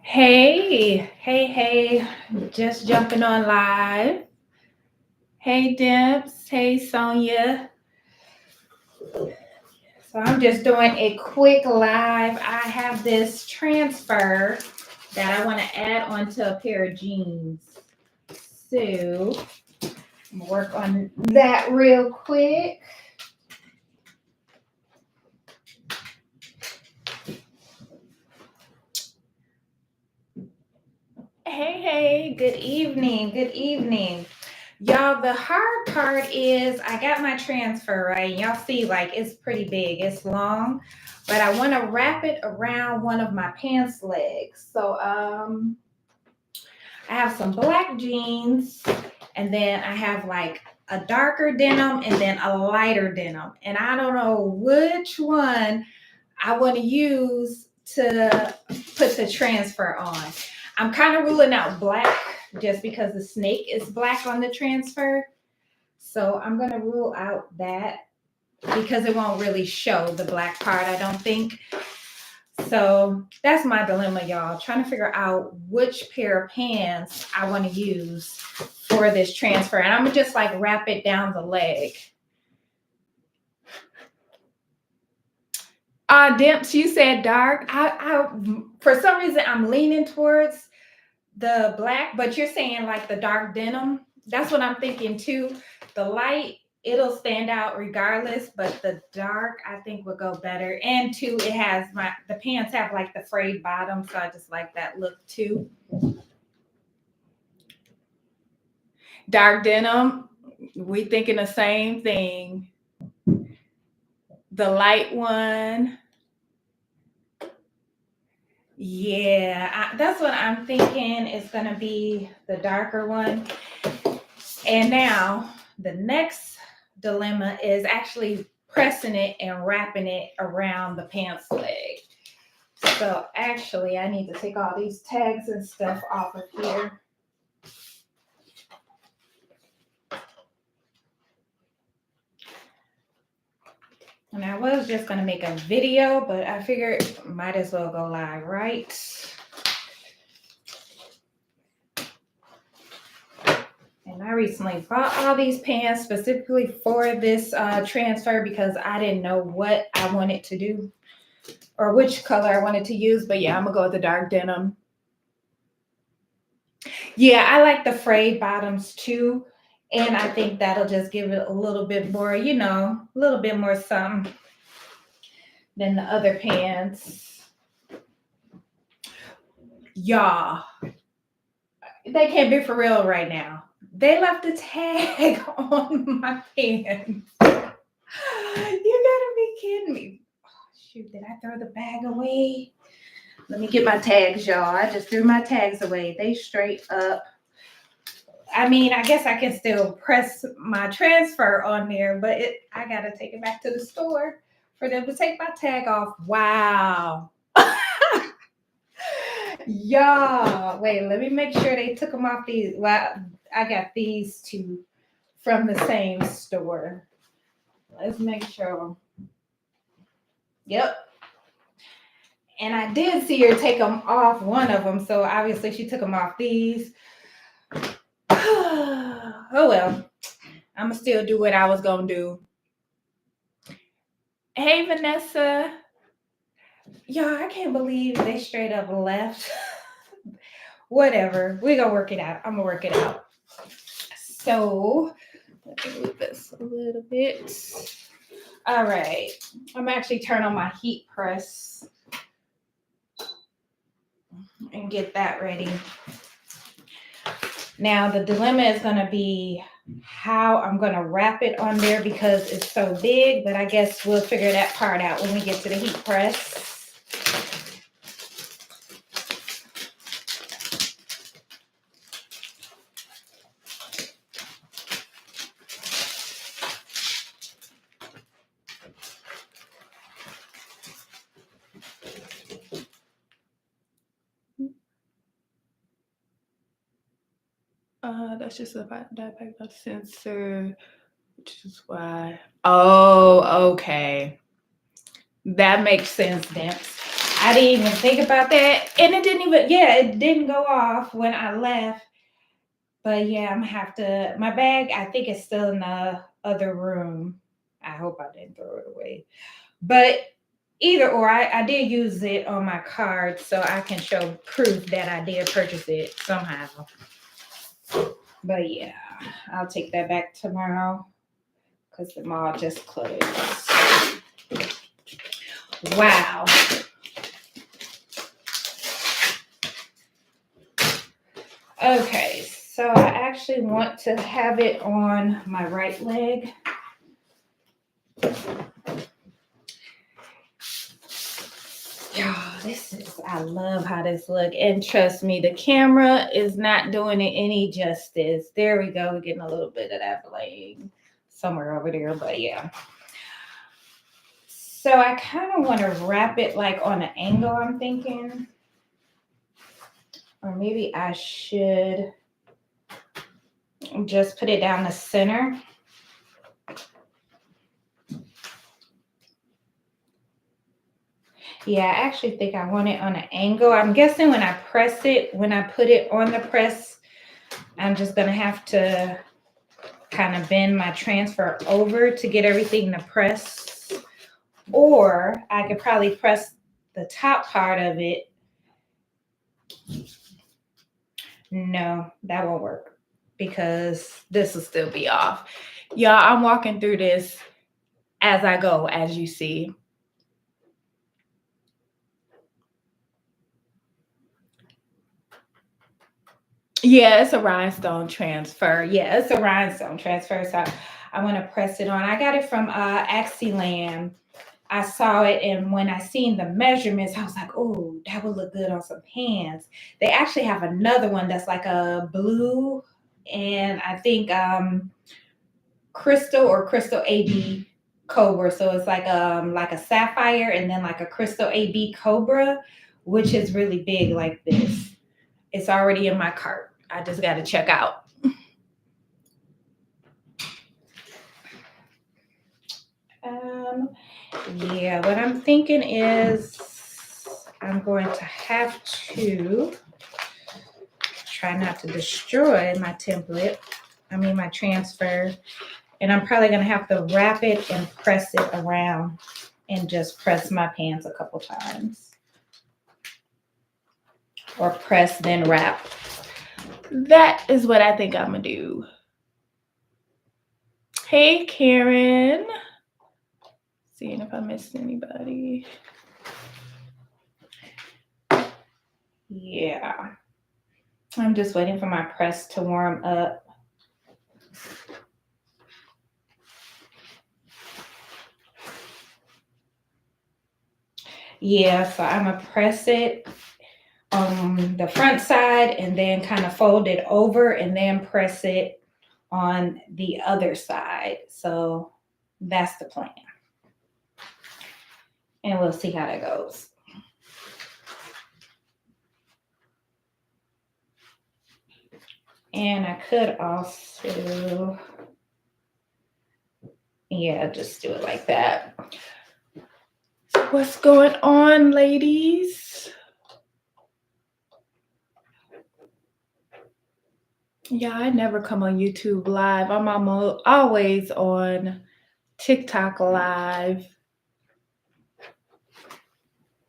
Hey, just jumping on live. Hey, Dimps. Hey, Sonia. So I'm just doing a quick live. I have this transfer that I want to add onto a pair of jeans. So I'm gonna work on that real quick. Hey, good evening. Good evening. Y'all, the hard part is I got my transfer right. Y'all see, like, it's pretty big, it's long, but I want to wrap it around one of my pants legs. So, I have some black jeans, and then I have like a darker denim and then a lighter denim. And I don't know which one I want to use to put the transfer on. I'm kind of ruling out black just because the snake is black on the transfer. So I'm going to rule out that because it won't really show the black part, I don't think. So that's my dilemma, y'all. Trying to figure out which pair of pants I want to use for this transfer. And I'm going to just like wrap it down the leg. Dimps, you said dark. I for some reason I'm leaning towards the black, but you're saying like the dark denim. That's what I'm thinking too. The light, it'll stand out regardless, but the dark I think would go better. And two, it has the pants have like the frayed bottom, so I just like that look too. Dark denim, we thinking the same thing. The light one. Yeah, that's what I'm thinking is going to be the darker one. And now the next dilemma is actually pressing it and wrapping it around the pants leg. So actually, I need to take all these tags and stuff off of here. And I was just going to make a video, but I figured might as well go live, right? And I recently bought all these pants specifically for this transfer because I didn't know what I wanted to do or which color I wanted to use. But yeah, I'm going to go with the dark denim. Yeah, I like the frayed bottoms too. And I think that'll just give it a little bit more, a little bit more something than the other pants. Y'all, they can't be for real right now. They left a tag on my pants. You gotta be kidding me. Oh, shoot, did I throw the bag away? Let me get my tags, y'all. I just threw my tags away. They straight up. I mean, I guess I can still press my transfer on there, but I gotta take it back to the store for them to take my tag off. Wow. Y'all, wait, let me make sure they took them off these. Well, I got these two from the same store. Let's make sure. Yep. And I did see her take them off one of them, so obviously she took them off these. Oh well, I'm gonna still do what I was gonna do. Hey Vanessa, y'all, I can't believe they straight up left. Whatever, we gonna work it out. I'm gonna work it out. So let me move this a little bit. All right, I'm actually turn on my heat press and get that ready. Now the dilemma is going to be how I'm going to wrap it on there because it's so big, but I guess we'll figure that part out when we get to the heat press. That's just a dipeg sensor, which is why. Oh, okay. That makes sense, Dance. I didn't even think about that. And it didn't go off when I left. But yeah, I'm gonna have to. My bag, I think it's still in the other room. I hope I didn't throw it away. But either or, I did use it on my card so I can show proof that I did purchase it somehow. But yeah, I'll take that back tomorrow because the mall just closed. Wow. Okay, so I actually want to have it on my right leg. I love how this look. And trust me, the camera is not doing it any justice. There we go. We're getting a little bit of that bling somewhere over there, but yeah. So I kind of want to wrap it like on an angle, I'm thinking. Or maybe I should just put it down the center. Yeah, I actually think I want it on an angle. I'm guessing when I press it, when I put it on the press, I'm just going to have to kind of bend my transfer over to get everything to press. Or I could probably press the top part of it. No, that won't work because this will still be off. Y'all, I'm walking through this as I go, as you see. Yeah, it's a rhinestone transfer. Yeah, it's a rhinestone transfer. So I want to press it on. I got it from Axiland. I saw it, and when I seen the measurements, I was like, oh, that would look good on some pants. They actually have another one that's like a blue, and I think crystal AB cobra. So it's like a sapphire and then like a crystal AB cobra, which is really big like this. It's already in my cart. I just got to check out. Yeah, what I'm thinking is I'm going to have to try not to destroy my template. My transfer. And I'm probably going to have to wrap it and press it around and just press my pants a couple times. Or press, then wrap. That is what I think I'm going to do. Hey, Karen. Seeing if I missed anybody. Yeah. I'm just waiting for my press to warm up. Yeah, so I'm going to press it on the front side and then kind of fold it over and then press it on the other side. So that's the plan. And we'll see how that goes. And I could also, yeah, just do it like that. What's going on, ladies? Yeah, I never come on YouTube live. I'm always on TikTok live.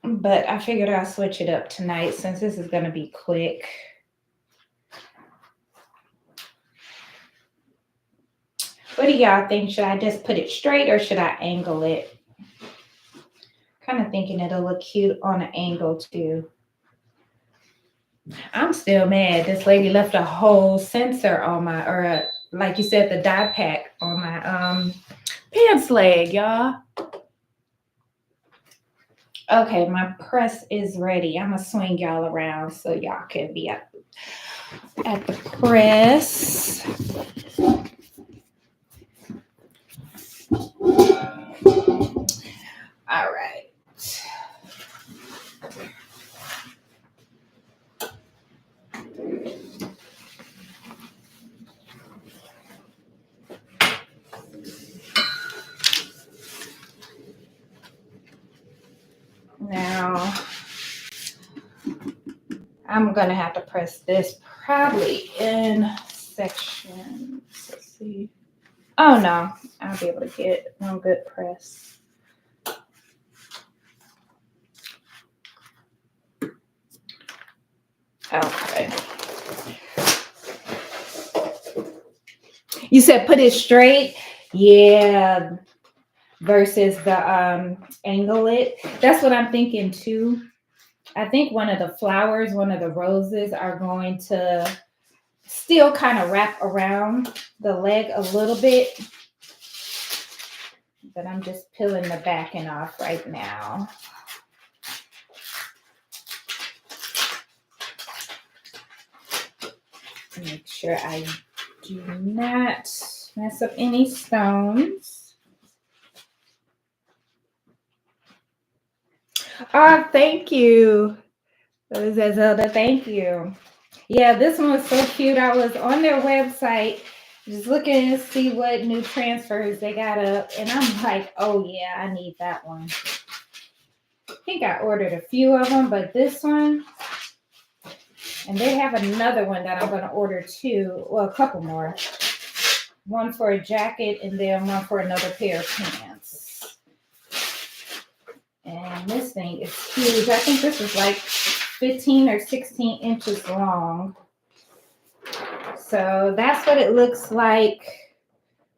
But I figured I'll switch it up tonight since this is going to be quick. What do y'all think? Should I just put it straight or should I angle it? Kind of thinking it'll look cute on an angle too. I'm still mad. This lady left a whole sensor on my, or like you said, the dye pack on my pants leg, y'all. Okay, my press is ready. I'm gonna swing y'all around so y'all can be at the press. All right. Now, I'm gonna have to press this probably in sections. Let's see. Oh no, I'll be able to get one good press. Okay. You said put it straight? Yeah. Versus the angle it. That's what I'm thinking too. I think one of the flowers, one of the roses are going to still kind of wrap around the leg a little bit. But I'm just peeling the backing off right now. Make sure I do not mess up any stones. Oh, thank you. Zelda, thank you. Yeah, this one was so cute. I was on their website just looking to see what new transfers they got up. And I'm like, oh yeah, I need that one. I think I ordered a few of them, but this one, and they have another one that I'm going to order too. Well, a couple more. One for a jacket and then one for another pair of pants. And this thing is huge. I think this is like 15 or 16 inches long. So that's what it looks like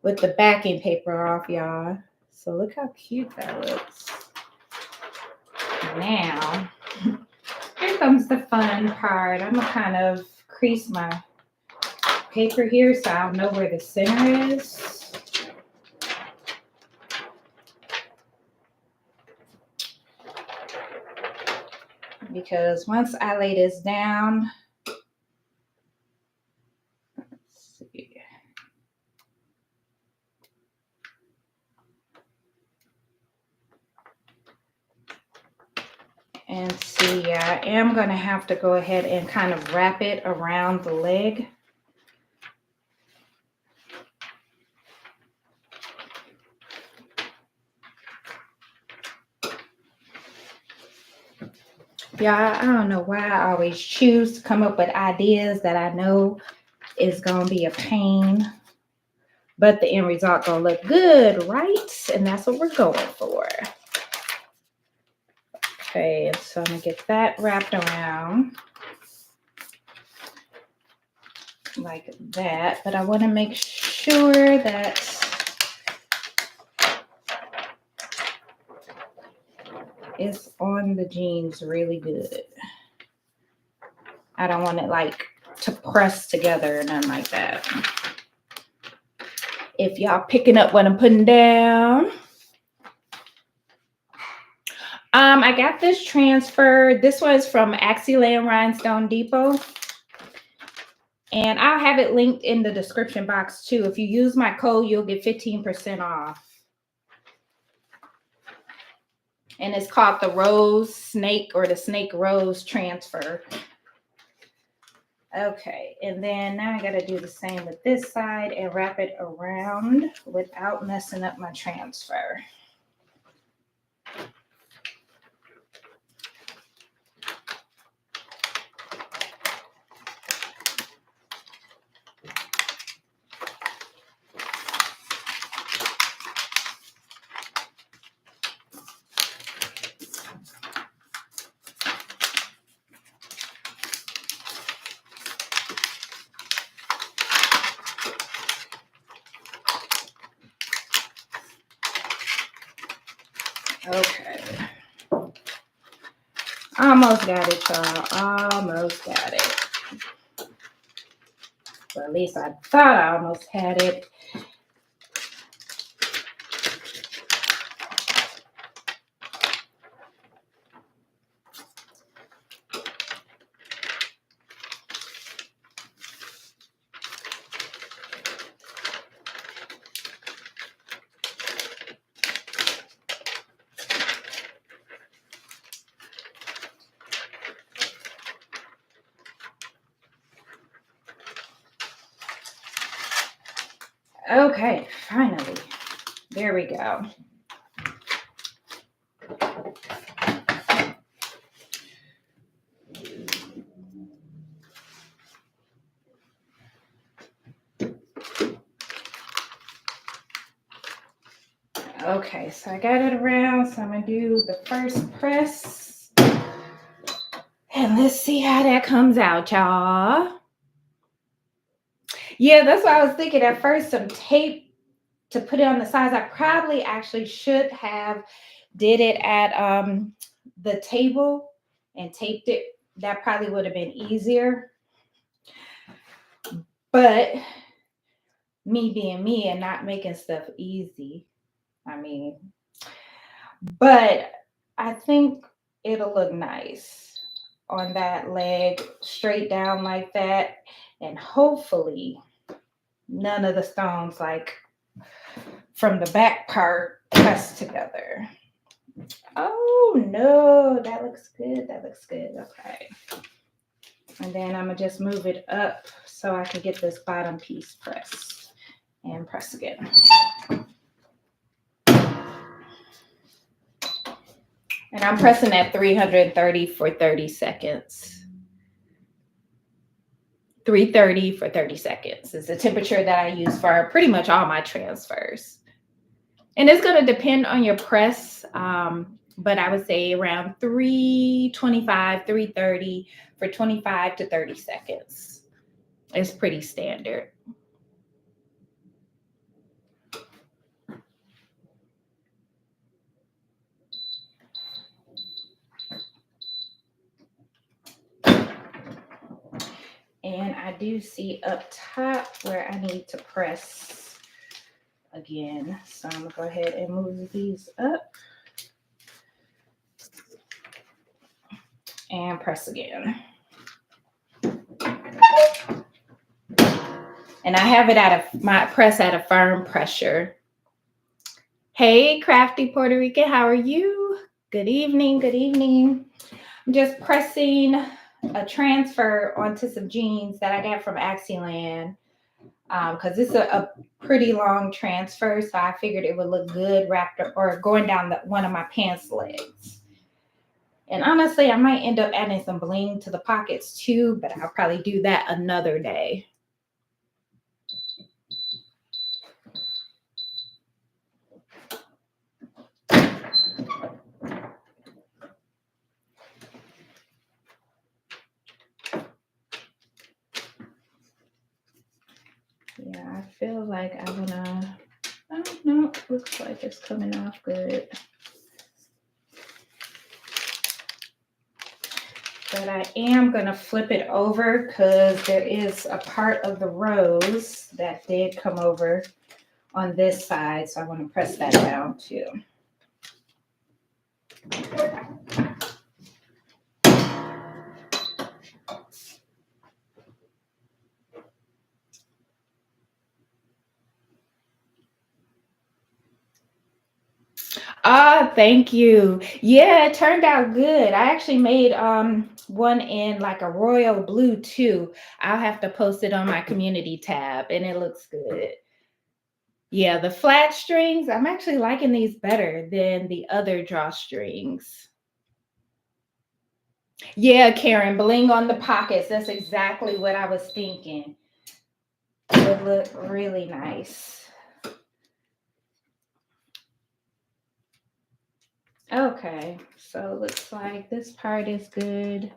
with the backing paper off, y'all. So look how cute that looks. Now, here comes the fun part. I'm going to kind of crease my paper here so I'll know where the center is. Because once I lay this down, let's see. And see, I am going to have to go ahead and kind of wrap it around the leg. Yeah, I don't know why I always choose to come up with ideas that I know is going to be a pain. But the end result going to look good, right? And that's what we're going for. Okay, so I'm going to get that wrapped around like that. But I want to make sure that it's on the jeans really good. I don't want it like to press together or nothing like that. If y'all picking up what I'm putting down. I got this transfer. This was from Axiland Rhinestone Depot. And I'll have it linked in the description box too. If you use my code, you'll get 15% off. And it's called the Rose Snake or the Snake Rose Transfer. Okay, and then now I got to do the same with this side and wrap it around without messing up my transfer. Okay. Almost got it, y'all. Almost got it. Or at least I thought I almost had it. Okay, finally. There we go. Okay, so I got it around. So I'm going to do the first press. And let's see how that comes out, y'all. Yeah, that's what I was thinking at first. Some tape to put it on the sides. I probably actually should have did it at the table and taped it. That probably would have been easier. But me being me and not making stuff easy. But I think it'll look nice on that leg, straight down like that. And hopefully none of the stones like from the back part pressed together. Oh no, that looks good. That looks good. Okay. And then I'm gonna just move it up so I can get this bottom piece pressed and press again. And I'm pressing at 330 for 30 seconds. 330 for 30 seconds is the temperature that I use for pretty much all my transfers. And it's going to depend on your press, but I would say around 325, 330 for 25 to 30 seconds. It's pretty standard. And I do see up top where I need to press again. So I'm going to go ahead and move these up and press again. And I have it at my press at a firm pressure. Hey, Crafty Puerto Rican, how are you? Good evening, good evening. I'm just pressing a transfer onto some jeans that I got from Axiland because it's a pretty long transfer, so I figured it would look good wrapped up or going down one of my pants legs. And honestly, I might end up adding some bling to the pockets too, but I'll probably do that another day. Yeah, I feel like I don't know, looks like it's coming off good. But I am going to flip it over because there is a part of the rose that did come over on this side. So I want to press that down too. Ah, thank you. Yeah, it turned out good. I actually made one in like a royal blue too. I'll have to post it on my community tab and it looks good. Yeah, the flat strings, I'm actually liking these better than the other drawstrings. Yeah, Karen, bling on the pockets. That's exactly what I was thinking. It would look really nice. Okay, so it looks like this part is good.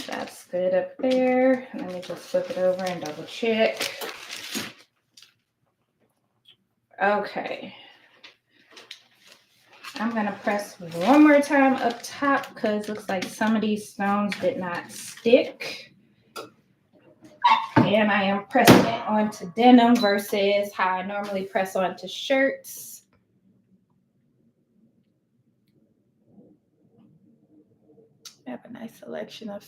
That's good up there. Let me just flip it over and double check. Okay. I'm going to press one more time up top because it looks like some of these stones did not stick. And I am pressing it onto denim versus how I normally press onto shirts. I have a nice selection of.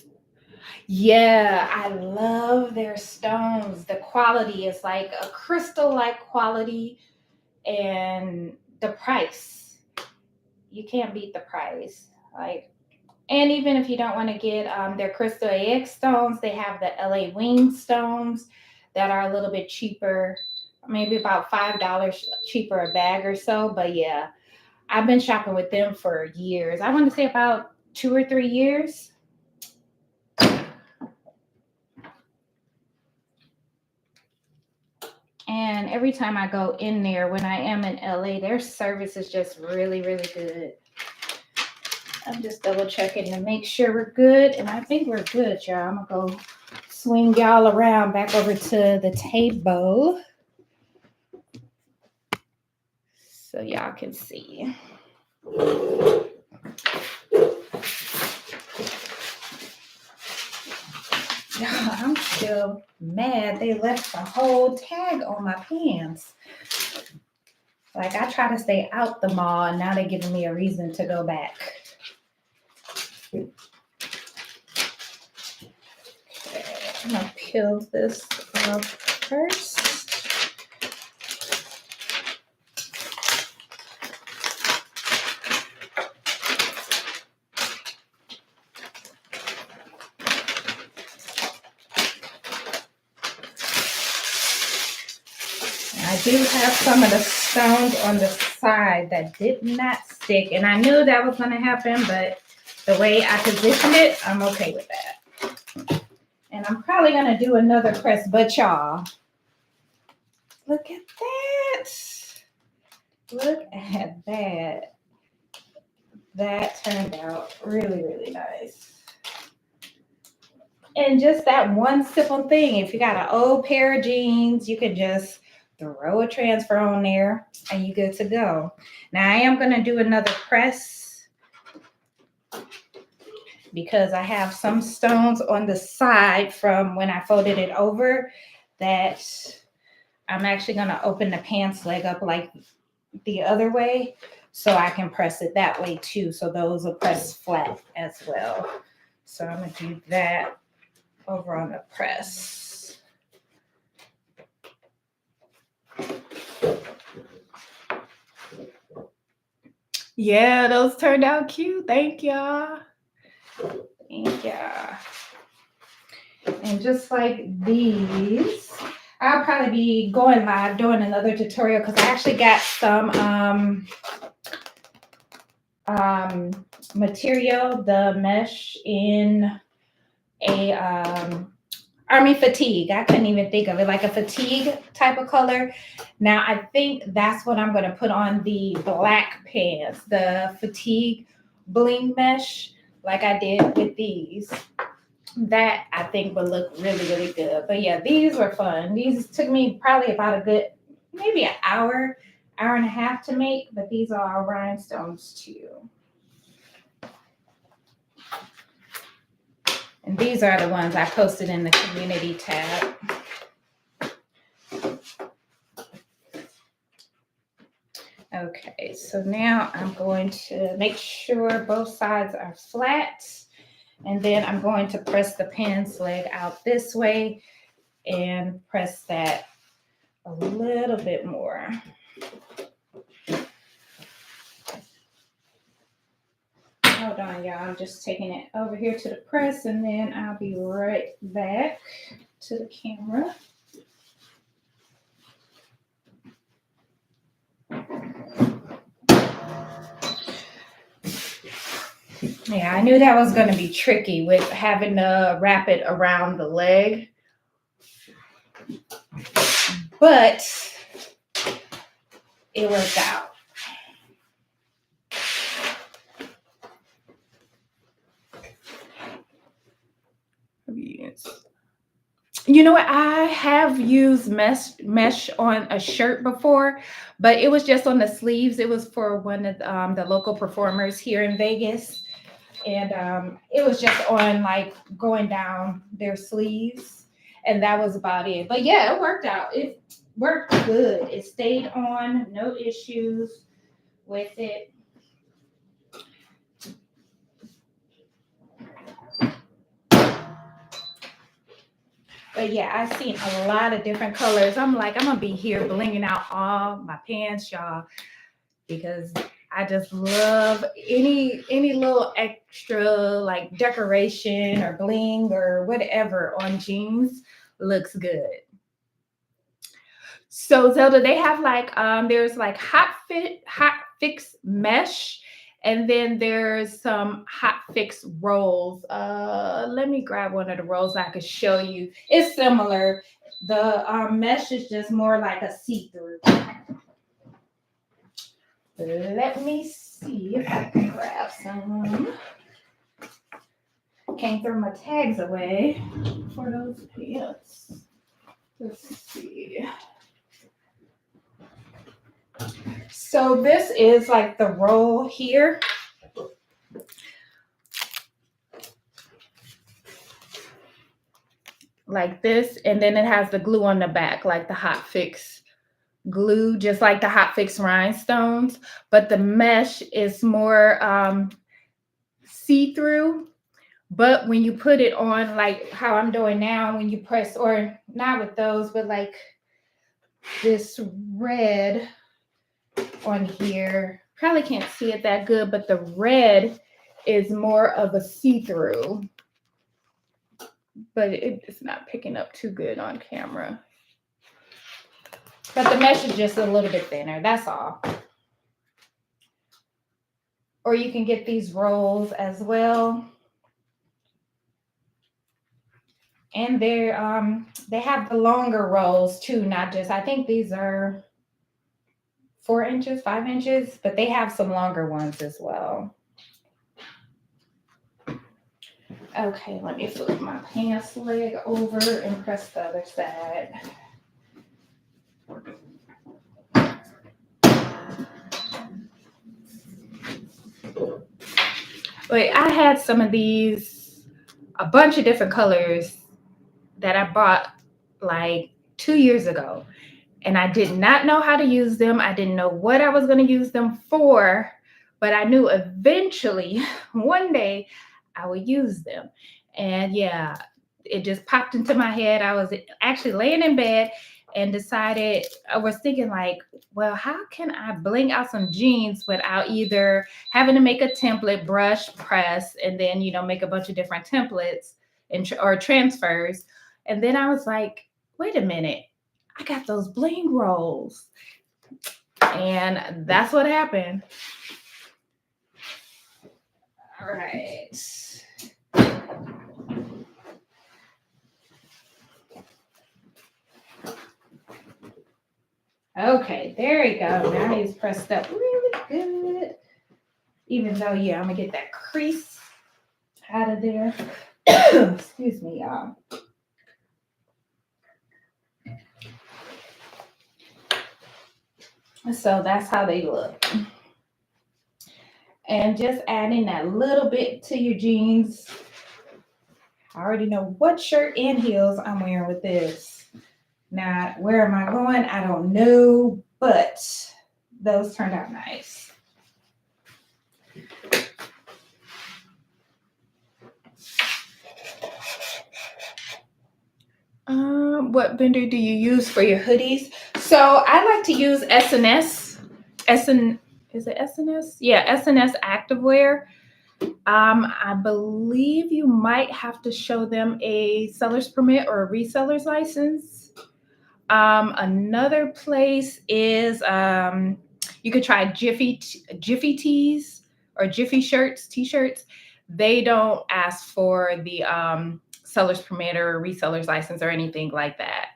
Yeah, I love their stones. The quality is like a crystal-like quality, and the price. You can't beat the price. And even if you don't want to get their crystal AX stones, they have the LA wing stones that are a little bit cheaper, maybe about $5 cheaper a bag or so. But yeah, I've been shopping with them for years. I want to say about 2 or 3 years. And every time I go in there when I am in LA, their service is just really, really good. I'm just double checking to make sure we're good. And I think we're good, y'all. I'm going to go swing y'all around back over to the table so y'all can see. I'm still mad they left the whole tag on my pants. Like, I try to stay out the mall, and now they're giving me a reason to go back. Okay, I'm gonna peel this up first. I do have some of the stones on the side that did not stick, and I knew that was going to happen, but the way I positioned it, I'm okay with that. And I'm probably going to do another press, but y'all, look at that. Look at that. That turned out really, really nice. And just that one simple thing, if you got an old pair of jeans, you can just throw a transfer on there and you're good to go. Now I am going to do another press because I have some stones on the side from when I folded it over that I'm actually going to open the pants leg up like the other way so I can press it that way too. So those will press flat as well. So I'm going to do that over on the press. Yeah, those turned out cute. Thank y'all. Thank y'all. And just like these, I'll probably be going live doing another tutorial because I actually got some material, the mesh in a army fatigue. I couldn't even think of it, like a fatigue type of color. Now I think that's what I'm going to put on the black pants, the fatigue bling mesh, like I did with these. That I think would look really, really good. But yeah, these were fun. These took me probably about a good, maybe an hour and a half to make, but these are all rhinestones too. And these are the ones I posted in the community tab. Okay, so now I'm going to make sure both sides are flat. And then I'm going to press the pants leg out this way and press that a little bit more. Hold on, y'all. I'm just taking it over here to the press, and then I'll be right back to the camera. Yeah, I knew that was going to be tricky with having to wrap it around the leg. But it worked out. You know what? I have used mesh on a shirt before, but it was just on the sleeves. It was for one of the local performers here in Vegas. And it was just on like going down their sleeves. And that was about it. But yeah, it worked out. It worked good. It stayed on, no issues with it. But yeah, I've seen a lot of different colors. I'm like, I'm gonna be here blinging out all my pants, y'all, because I just love any little extra like decoration or bling or whatever on jeans looks good. So Zelda, they have like there's like hot fix mesh, And then there's some hot fix rolls. Let me grab one of the rolls I could show you. It's similar. The mesh is just more like a see-through. Let me see if I can grab some. Can't throw my tags away for those pants. Let's see. So this is like the roll here. Like this, and then it has the glue on the back, like the hot fix glue, just like the hot fix rhinestones, but the mesh is more see-through. But when you put it on, like how I'm doing now, when you press, or not with those, but like this red on here, probably can't see it that good, but the red is more of a see-through, but it's not picking up too good on camera. But the mesh is just a little bit thinner, that's all. Or you can get these rolls as well. And they have the longer rolls too, not just, I think these are 4 inches, 5 inches, but they have some longer ones as well. Okay, let me flip my pants leg over and press the other side. Wait, I had some of these, a bunch of different colors that I bought like 2 years ago. And I did not know how to use them. I didn't know what I was going to use them for, but I knew eventually one day I would use them. And yeah, it just popped into my head. I was actually laying in bed and decided, I was thinking like, well, how can I bling out some jeans without either having to make a template, brush, press, and then, you know, make a bunch of different templates and or transfers. And then I was like, wait a minute, I got those bling rolls. And that's what happened. All right. Okay, there you go. Now he's pressed up really good. Even though, yeah, I'm gonna get that crease out of there. Excuse me, y'all. So that's how they look. And just adding that little bit to your jeans. I already know what shirt and heels I'm wearing with this. Now, where am I going? I don't know, but those turned out nice. What vendor do you use for your hoodies? So I like to use S&S. Is it S&S? Yeah, S&S Activewear. I believe you might have to show them a seller's permit or a reseller's license. Another place is you could try Jiffy Tees or Jiffy shirts, t-shirts. They don't ask for the seller's permit or reseller's license or anything like that.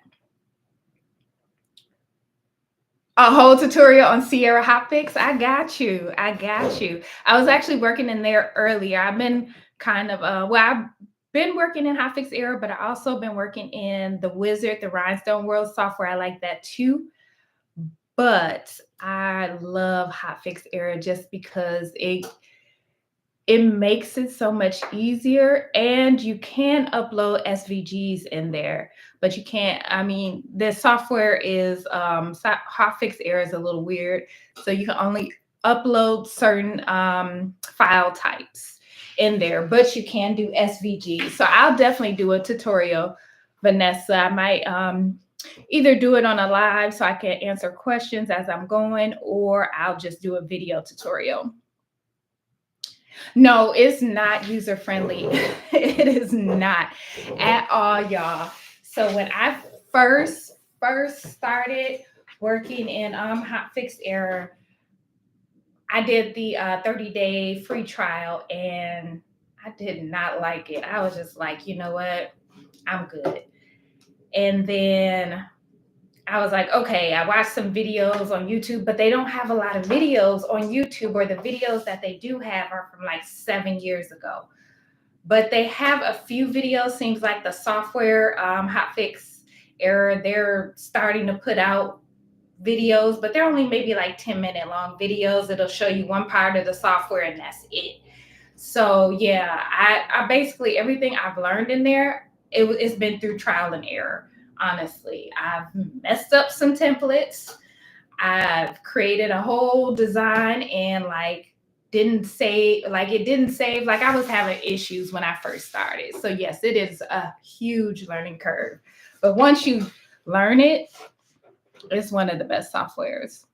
A whole tutorial on Sierra Hotfix. I got you. I was actually working in there earlier. I've been kind of I've been working in Hotfix Era, but I also been working in the Wizard, the Rhinestone World software. I like that too. But I love Hotfix Era just because it makes it so much easier, and you can upload SVGs in there, but you can't, I mean, the software is, Hotfix Era is a little weird, so you can only upload certain file types in there, but you can do SVGs. So I'll definitely do a tutorial, Vanessa. I might either do it on a live so I can answer questions as I'm going, or I'll just do a video tutorial. No, it's not user friendly. It is not at all, y'all. So when I first started working in Hotfix Era, I did the 30-day free trial and I did not like it. I was just like, you know what? I'm good. And then I was like, okay, I watched some videos on YouTube, but they don't have a lot of videos on YouTube, or the videos that they do have are from like 7 years ago. But they have a few videos. Seems like the software hotfix error, they're starting to put out videos, but they're only maybe like 10-minute long videos. It'll show you one part of the software and that's it. So yeah, I basically everything I've learned in there, it's been through trial and error. Honestly, I've messed up some templates. I've created a whole design and like it didn't save. Like I was having issues when I first started. So yes, it is a huge learning curve. But once you learn it, it's one of the best softwares.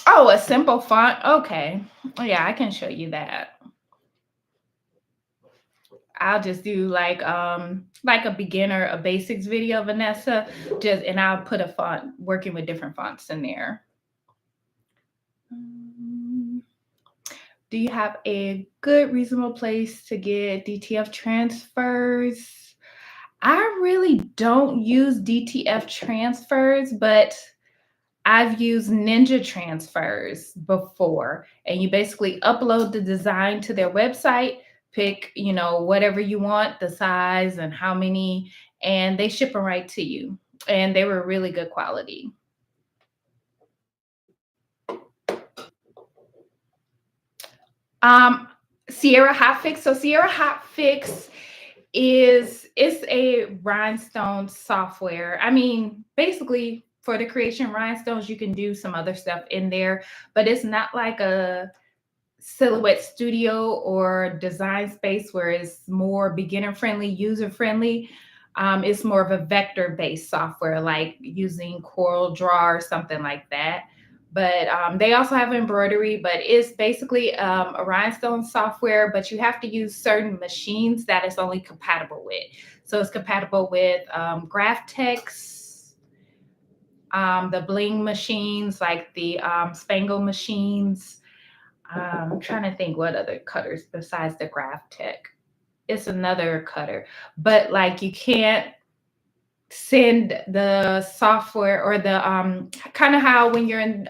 Oh, a simple font. Okay. Yeah, I can show you that. I'll just do like a beginner, a basics video, Vanessa. And I'll put a font working with different fonts in there. Do you have a good, reasonable place to get DTF transfers? I really don't use DTF transfers, but I've used Ninja transfers before, and you basically upload the design to their website, pick, whatever you want, the size and how many, and they ship them right to you. And they were really good quality. Um, Sierra Hotfix. So Sierra Hotfix it's a rhinestone software. I mean, basically for the creation rhinestones, you can do some other stuff in there, but it's not like a Silhouette Studio or Design Space where it's more beginner friendly, user friendly. It's more of a vector based software, like using Coral Draw or something like that. But they also have embroidery, but it's basically a rhinestone software, but you have to use certain machines that it's only compatible with. So it's compatible with Graphtex, the bling machines, like the Spangle machines. I'm trying to think what other cutters besides the Graphtec. It's another cutter, but like you can't send the software or the kind of how when you're in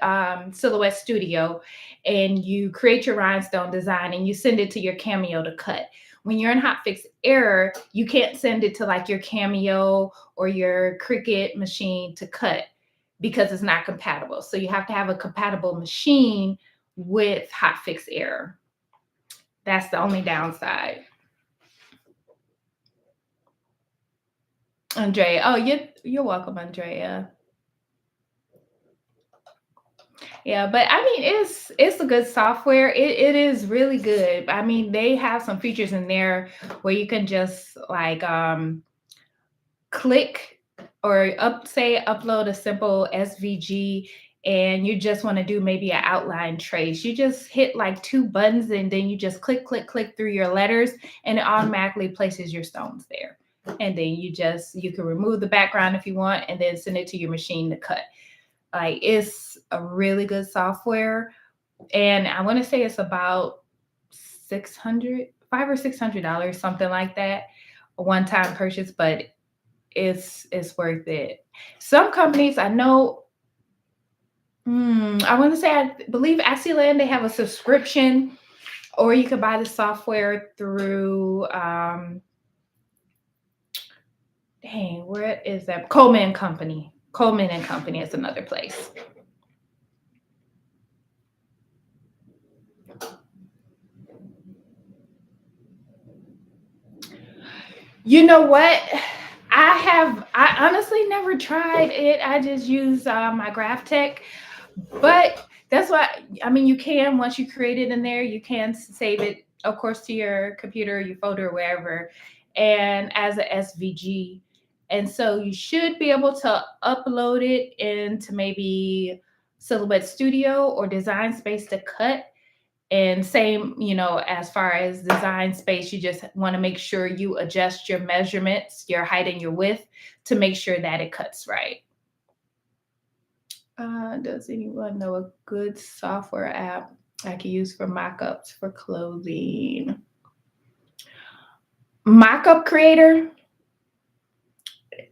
Silhouette Studio and you create your rhinestone design and you send it to your Cameo to cut. When you're in Hotfix Error, you can't send it to like your Cameo or your Cricut machine to cut because it's not compatible. So you have to have a compatible machine with Hotfix Error. That's the only downside. Andrea. Oh, you're welcome, Andrea. Yeah, but I mean, it's a good software. It is really good. I mean, they have some features in there where you can just like click or upload a simple SVG and you just want to do maybe an outline trace. You just hit like two buttons and then you just click, click, click through your letters and it automatically places your stones there. And then you can remove the background if you want and then send it to your machine to cut. Like it's a really good software. And I want to say it's about $500 or $600, something like that, a one-time purchase, but it's worth it. Some companies I know, I want to say, I believe Axiland, they have a subscription, or you could buy the software through, where is that? Coleman and Company. Coleman and Company is another place. You know what? I honestly never tried it. I just use my Graphtec, but that's why, I mean, you can, once you create it in there, you can save it, of course, to your computer, your folder, wherever, and as a SVG. And so you should be able to upload it into maybe Silhouette Studio or Design Space to cut. And same, as far as Design Space, you just want to make sure you adjust your measurements, your height and your width to make sure that it cuts right. Does anyone know a good software app I can use for mock-ups for clothing? Mock-up Creator.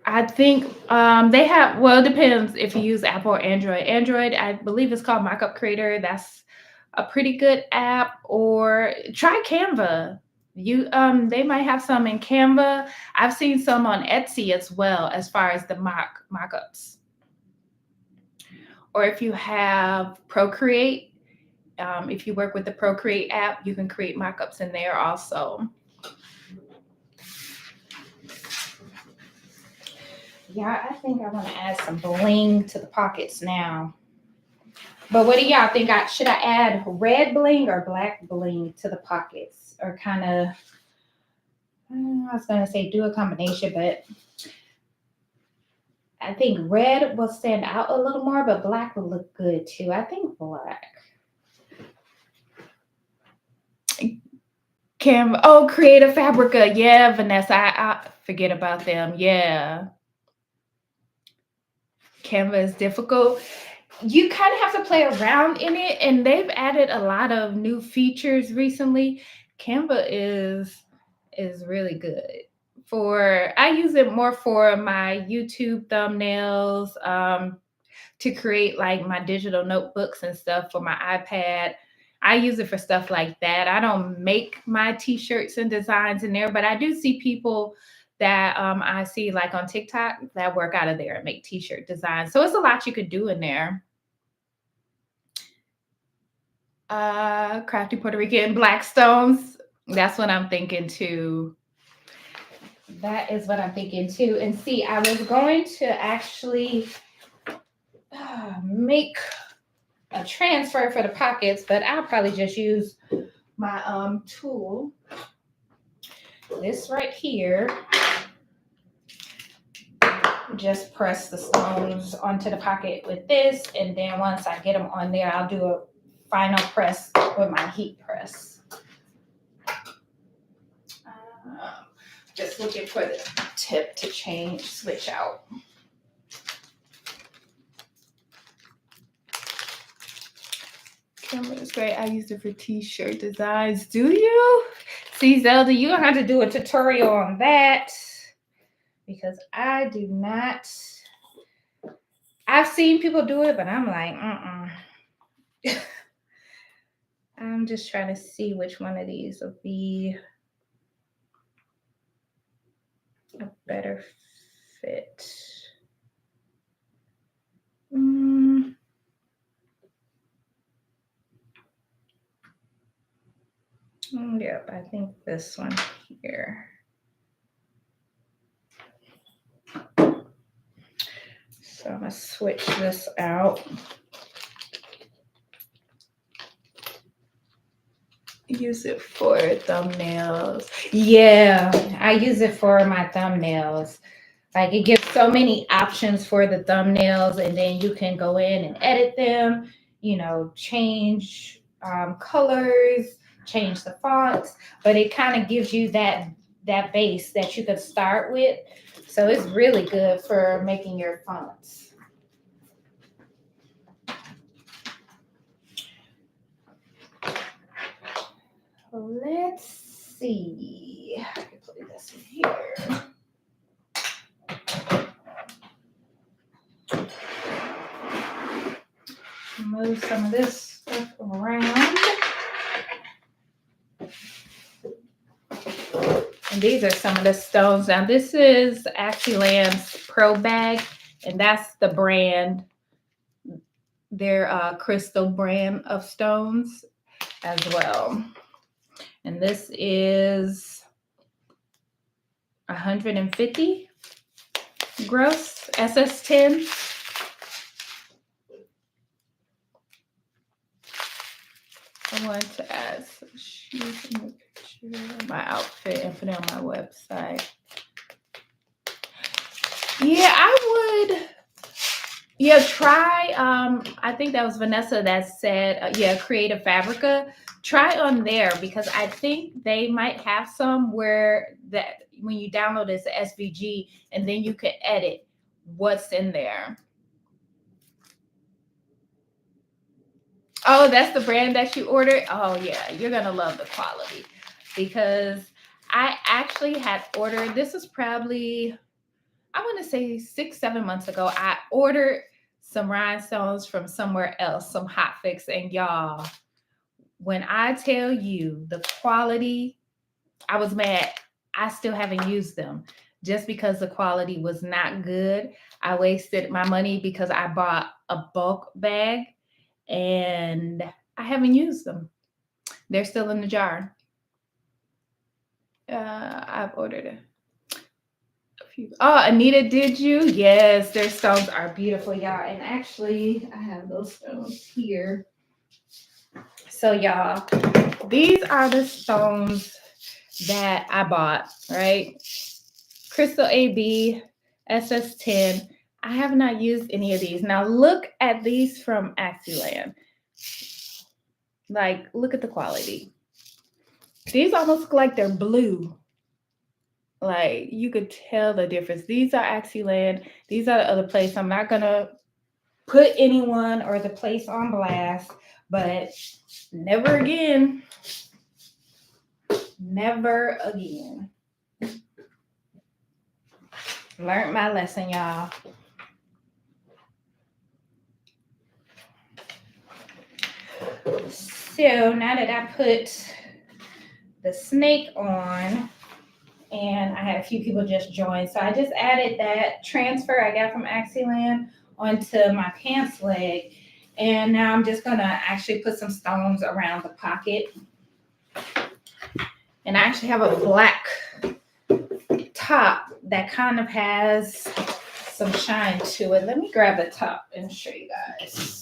I think they have, well, it depends if you use Apple or Android. Android, I believe it's called Mockup Creator. That's a pretty good app. Or try Canva. They might have some in Canva. I've seen some on Etsy as well, as far as the mock-ups. Or if you have Procreate, if you work with the Procreate app, you can create mock-ups in there also. Yeah, I think I want to add some bling to the pockets now. But what do y'all think? Should I add red bling or black bling to the pockets? Or kind of, I was going to say do a combination, but I think red will stand out a little more, but black will look good too. I think black. Canva. Oh, Creative Fabrica. Yeah, Vanessa. I forget about them. Yeah. Canva is difficult. You kind of have to play around in it, and they've added a lot of new features recently. Canva is really good. I use it more for my YouTube thumbnails, to create like my digital notebooks and stuff for my iPad. I use it for stuff like that. I don't make my t-shirts and designs in there, but I do see people that I see like on TikTok that work out of there and make t-shirt designs. So it's a lot you could do in there. Crafty Puerto Rican Blackstones. That's what I'm thinking too. That is what I'm thinking too. And see, I was going to actually make a transfer for the pockets, but I'll probably just use my tool. This right here. Just press the stones onto the pocket with this, and then once I get them on there, I'll do a final press with my heat press. Just looking for the tip to switch out. Canva is great. I use it for t-shirt designs. Do you? See, Zelda, you're going to have to do a tutorial on that because I do not. I've seen people do it, but I'm like, I'm just trying to see which one of these will be a better fit. Yep, I think this one here. So I'm going to switch this out. Use it for thumbnails. Yeah, I use it for my thumbnails. Like it gives so many options for the thumbnails, and then you can go in and edit them, change colors, change the fonts, but it kind of gives you that base that you could start with. So it's really good for making your fonts. Let's see. I can put this in here. Move some of this stuff around. And these are some of the stones. Now this is Axiland's Pro Bag, and that's the brand, their crystal brand of stones as well. And this is 150 gross SS10. I wanted to add some shoes in the picture of my outfit and put it on my website. Yeah, I would. Yeah, try. I think that was Vanessa that said, Creative Fabrica. Try on there because I think they might have some where that when you download this SVG and then you can edit what's in there. Oh, that's the brand that you ordered? Oh, yeah, you're going to love the quality because I actually had ordered, this was probably, I want to say 6, 7 months ago. I ordered some rhinestones from somewhere else, some hot fix, and y'all, when I tell you the quality, I was mad. I still haven't used them just because the quality was not good. I wasted my money because I bought a bulk bag and I haven't used them. They're still in the jar. I've ordered a few. Oh, Anita, did you? Yes, their stones are beautiful, y'all. And actually, I have those stones here. So, y'all, these are the stones that I bought, right? Crystal AB, SS10. I have not used any of these. Now, look at these from Axiland. Like, look at the quality. These almost look like they're blue. Like, you could tell the difference. These are Axiland. These are the other place. I'm not going to put anyone or the place on blast, but never again. Never again. Learned my lesson, y'all. So now that I put the snake on, and I had a few people just join, so I just added that transfer I got from Axiland onto my pants leg, and now I'm just gonna actually put some stones around the pocket. And I actually have a black top that kind of has some shine to it. Let me grab the top and show you guys.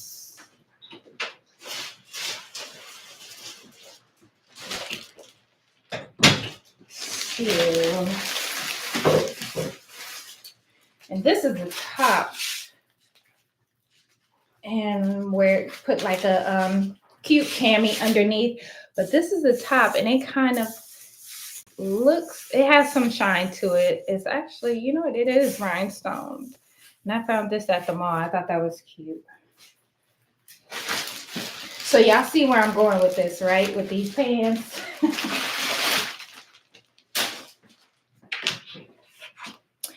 So, and this is the top, and where it put like a cute cami underneath, but this is the top, and it kind of looks, it has some shine to it. It's actually, you know what, it is rhinestone, and I found this at the mall. I thought that was cute. So y'all see where I'm going with this, right? With these pants.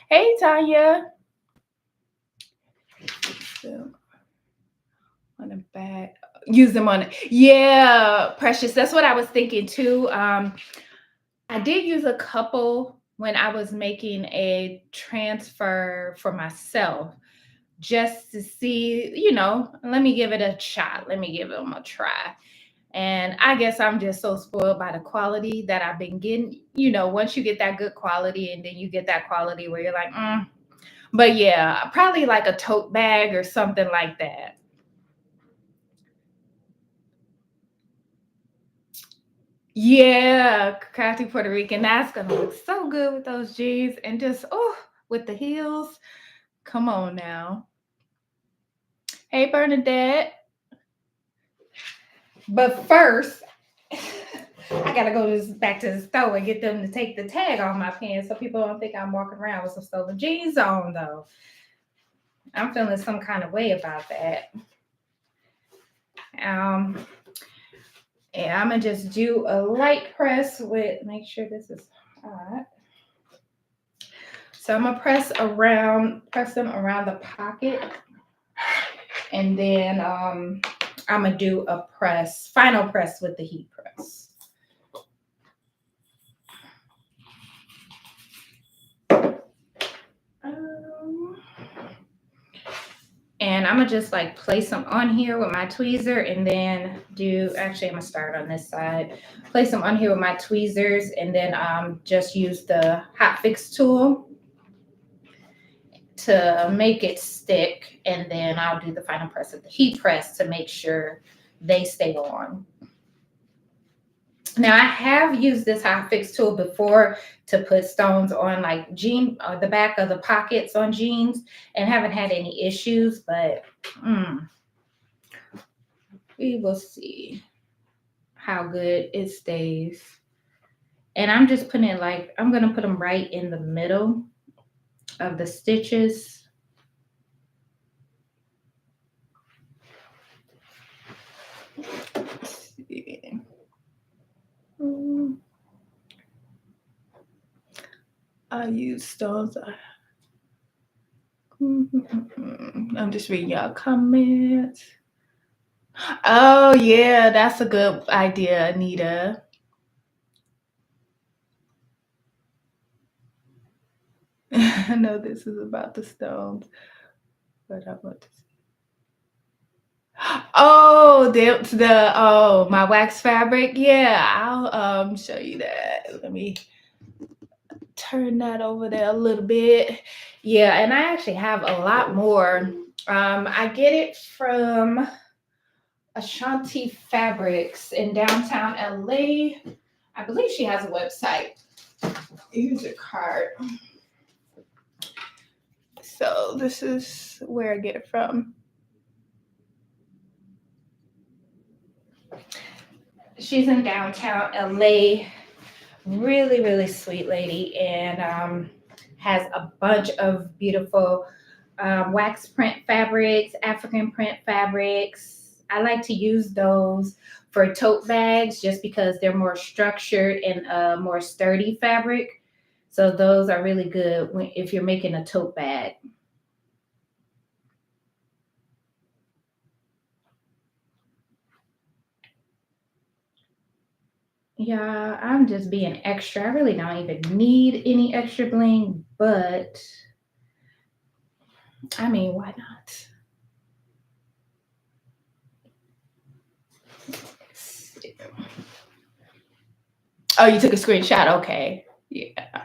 Hey, Tanya. So, on the back, use them on it. Yeah, Precious. That's what I was thinking too. I did use a couple when I was making a transfer for myself, just to see, you know, let me give it a shot. Let me give them a try. And I guess I'm just so spoiled by the quality that I've been getting. You know, once you get that good quality and then you get that quality where you're like, But yeah, probably like a tote bag or something like that. Yeah, crafty Puerto Rican. That's gonna look so good with those jeans and just with the heels. Come on now. Hey Bernadette. But first, I gotta go back to the store and get them to take the tag off my pants so people don't think I'm walking around with some stolen jeans on though. I'm feeling some kind of way about that. And I'm gonna just do a light press with, make sure this is hot. So I'm gonna press them around the pocket, and then I'm gonna do a final press with the heat press. And I'm gonna just like place them on here with my tweezer, and then actually I'm gonna start on this side. Place them on here with my tweezers, and then just use the hot fix tool to make it stick, and then I'll do the final press of the heat press to make sure they stay on. Now I have used this hot fix tool before to put stones on like the back of the pockets on jeans, and haven't had any issues, but we will see how good it stays. And I'm just putting it like, I'm gonna put them right in the middle of the stitches. see. I use stones. I'm just reading y'all comments. Oh yeah, that's a good idea, Anita. I know this is about the stones, but I want to see. Oh, my wax fabric. Yeah, I'll show you that. Let me turn that over there a little bit. Yeah, and I actually have a lot more. I get it from Ashanti Fabrics in downtown LA. I believe she has a website. Here's a card. So this is where I get it from. She's in downtown LA. Really, really sweet lady, and has a bunch of beautiful wax print fabrics, African print fabrics. I like to use those for tote bags just because they're more structured and more sturdy fabric. So those are really good if you're making a tote bag. Yeah, I'm just being extra. I really don't even need any extra bling, but I mean, why not? Oh, you took a screenshot. Okay. Yeah.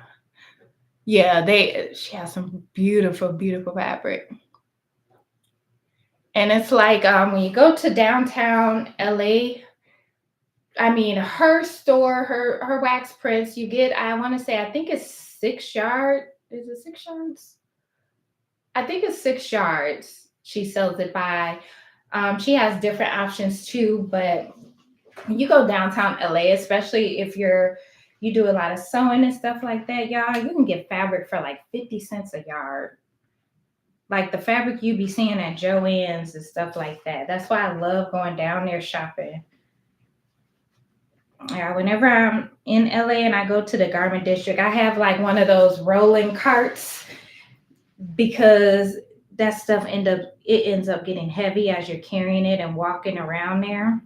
Yeah, she has some beautiful, beautiful fabric. And it's like when you go to downtown LA, I mean her store, her wax prints, you get, I want to say, I think it's 6 yard. Is it 6 yards? I think it's 6 yards. She sells it by. She has different options too, but when you go downtown LA, especially if you do a lot of sewing and stuff like that, y'all, you can get fabric for like 50 cents a yard. Like the fabric you be seeing at Joann's and stuff like that. That's why I love going down there shopping. Yeah, whenever I'm in LA and I go to the garment district, I have like one of those rolling carts because that stuff ends up getting heavy as you're carrying it and walking around there.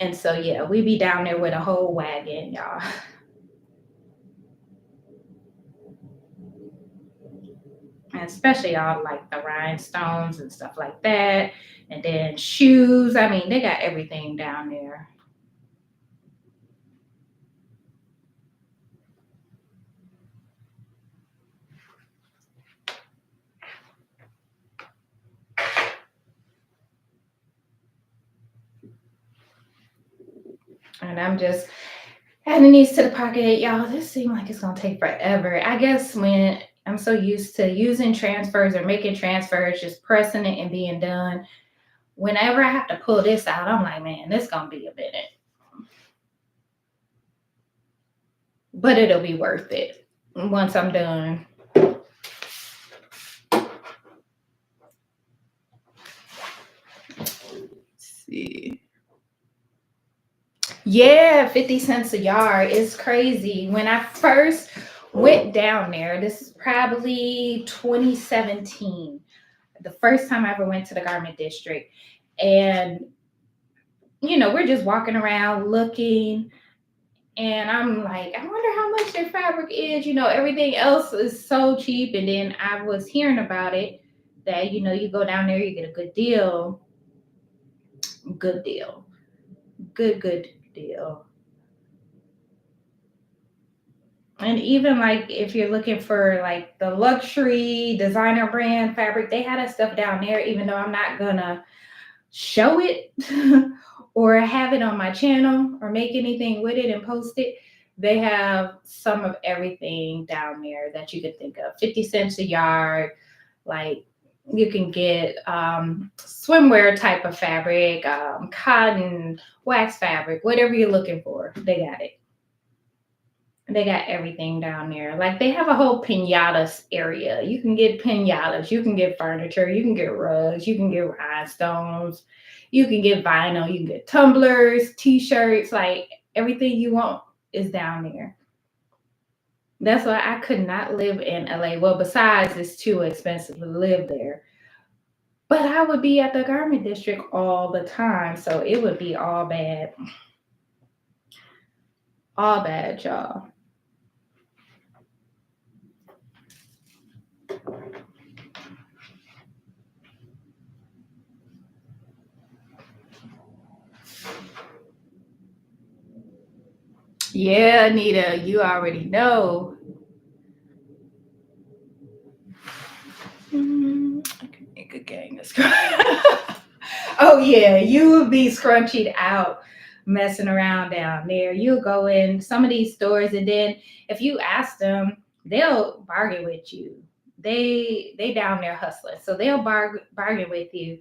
And so yeah, we be down there with a whole wagon, y'all. And especially all like the rhinestones and stuff like that. And then shoes. I mean, they got everything down there. And I'm just adding these to the pocket. Y'all, this seems like it's going to take forever. I guess when I'm so used to using transfers or making transfers, just pressing it and being done. Whenever I have to pull this out, I'm like, man, this is going to be a minute. But it'll be worth it once I'm done. Let's see. Yeah, 50 cents a yard is crazy. When I first went down there, this is probably 2017, the first time I ever went to the garment district. And, we're just walking around looking. And I'm like, I wonder how much their fabric is. Everything else is so cheap. And then I was hearing about it that, you go down there, you get a good deal. Good deal. Good deal. And even like if you're looking for like the luxury designer brand fabric, they had that stuff down there, even though I'm not gonna show it or have it on my channel or make anything with it and post it. They have some of everything down there that you could think of. 50 cents a yard. Like you can get swimwear type of fabric, cotton, wax fabric, whatever you're looking for, they got it. They got everything down there. Like they have a whole pinatas area. You can get pinatas, you can get furniture, you can get rugs, you can get rhinestones, you can get vinyl, you can get tumblers, t-shirts, like everything you want is down there. That's why I could not live in LA. Well, besides it's too expensive to live there. But I would be at the garment district all the time. So it would be all bad. All bad, y'all. Yeah, Anita, you already know. I can make a gang of Oh yeah, you would be scrunchied out messing around down there. You'll go in some of these stores and then if you ask them, they'll bargain with you. They down there hustling. So they'll bargain with you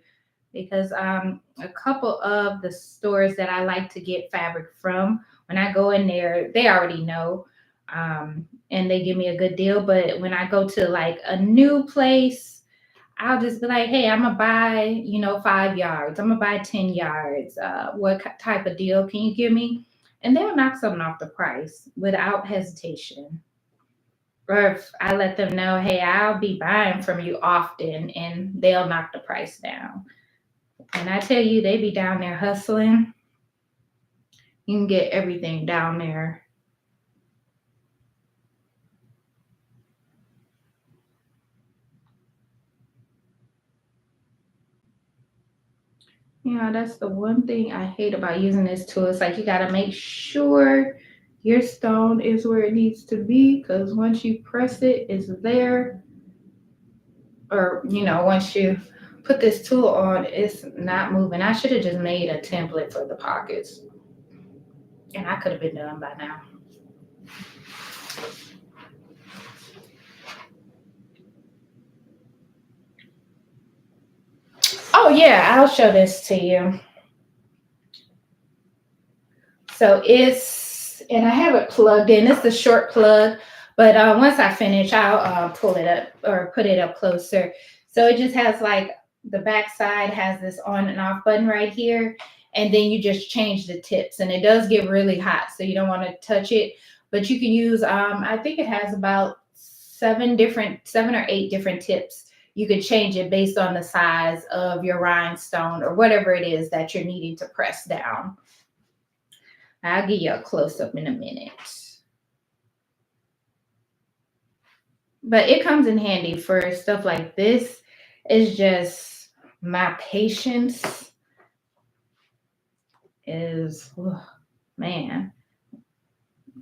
because a couple of the stores that I like to get fabric from, when I go in there, they already know. And they give me a good deal. But when I go to like a new place, I'll just be like, hey, I'm gonna buy, 5 yards. I'm gonna buy 10 yards. What type of deal can you give me? And they'll knock something off the price without hesitation. Or if I let them know, hey, I'll be buying from you often, and they'll knock the price down. And I tell you, they be down there hustling. You can get everything down there. That's the one thing I hate about using this tool. It's like you got to make sure your stone is where it needs to be because once you press it, it's there. Or, once you put this tool on, it's not moving. I should have just made a template for the pockets. And I could have been done by now. Oh, yeah, I'll show this to you. So and I have it plugged in. It's the short plug, but once I finish, I'll pull it up or put it up closer. So it just has like the back side has this on and off button right here, and then you just change the tips, and it does get really hot, so you don't want to touch it. But you can use, I think it has about 7 or 8 different tips. You could change it based on the size of your rhinestone or whatever it is that you're needing to press down. I'll give you a close up in a minute. But it comes in handy for stuff like this. It's just my patience is, man.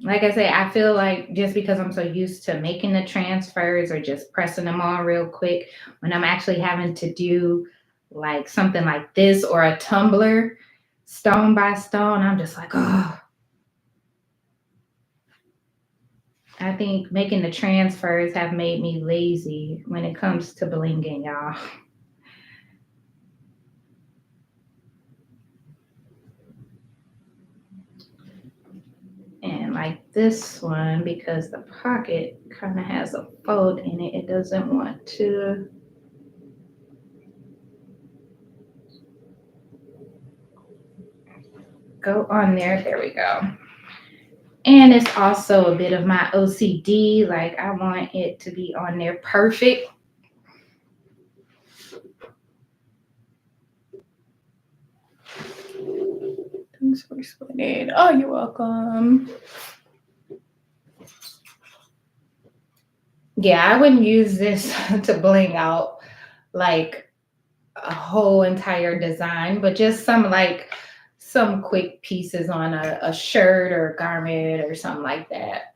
Like I say, I feel like just because I'm so used to making the transfers or just pressing them on real quick, when I'm actually having to do like something like this or a tumbler stone by stone, I'm just like, oh. I think making the transfers have made me lazy when it comes to blinging, y'all. And like this one, because the pocket kind of has a fold in it, it doesn't want to go on there. There we go. And it's also a bit of my OCD. Like I want it to be on there perfect. Thanks for explaining. Oh, you're welcome. Yeah, I wouldn't use this to bling out like a whole entire design, but just some quick pieces on a shirt or a garment or something like that.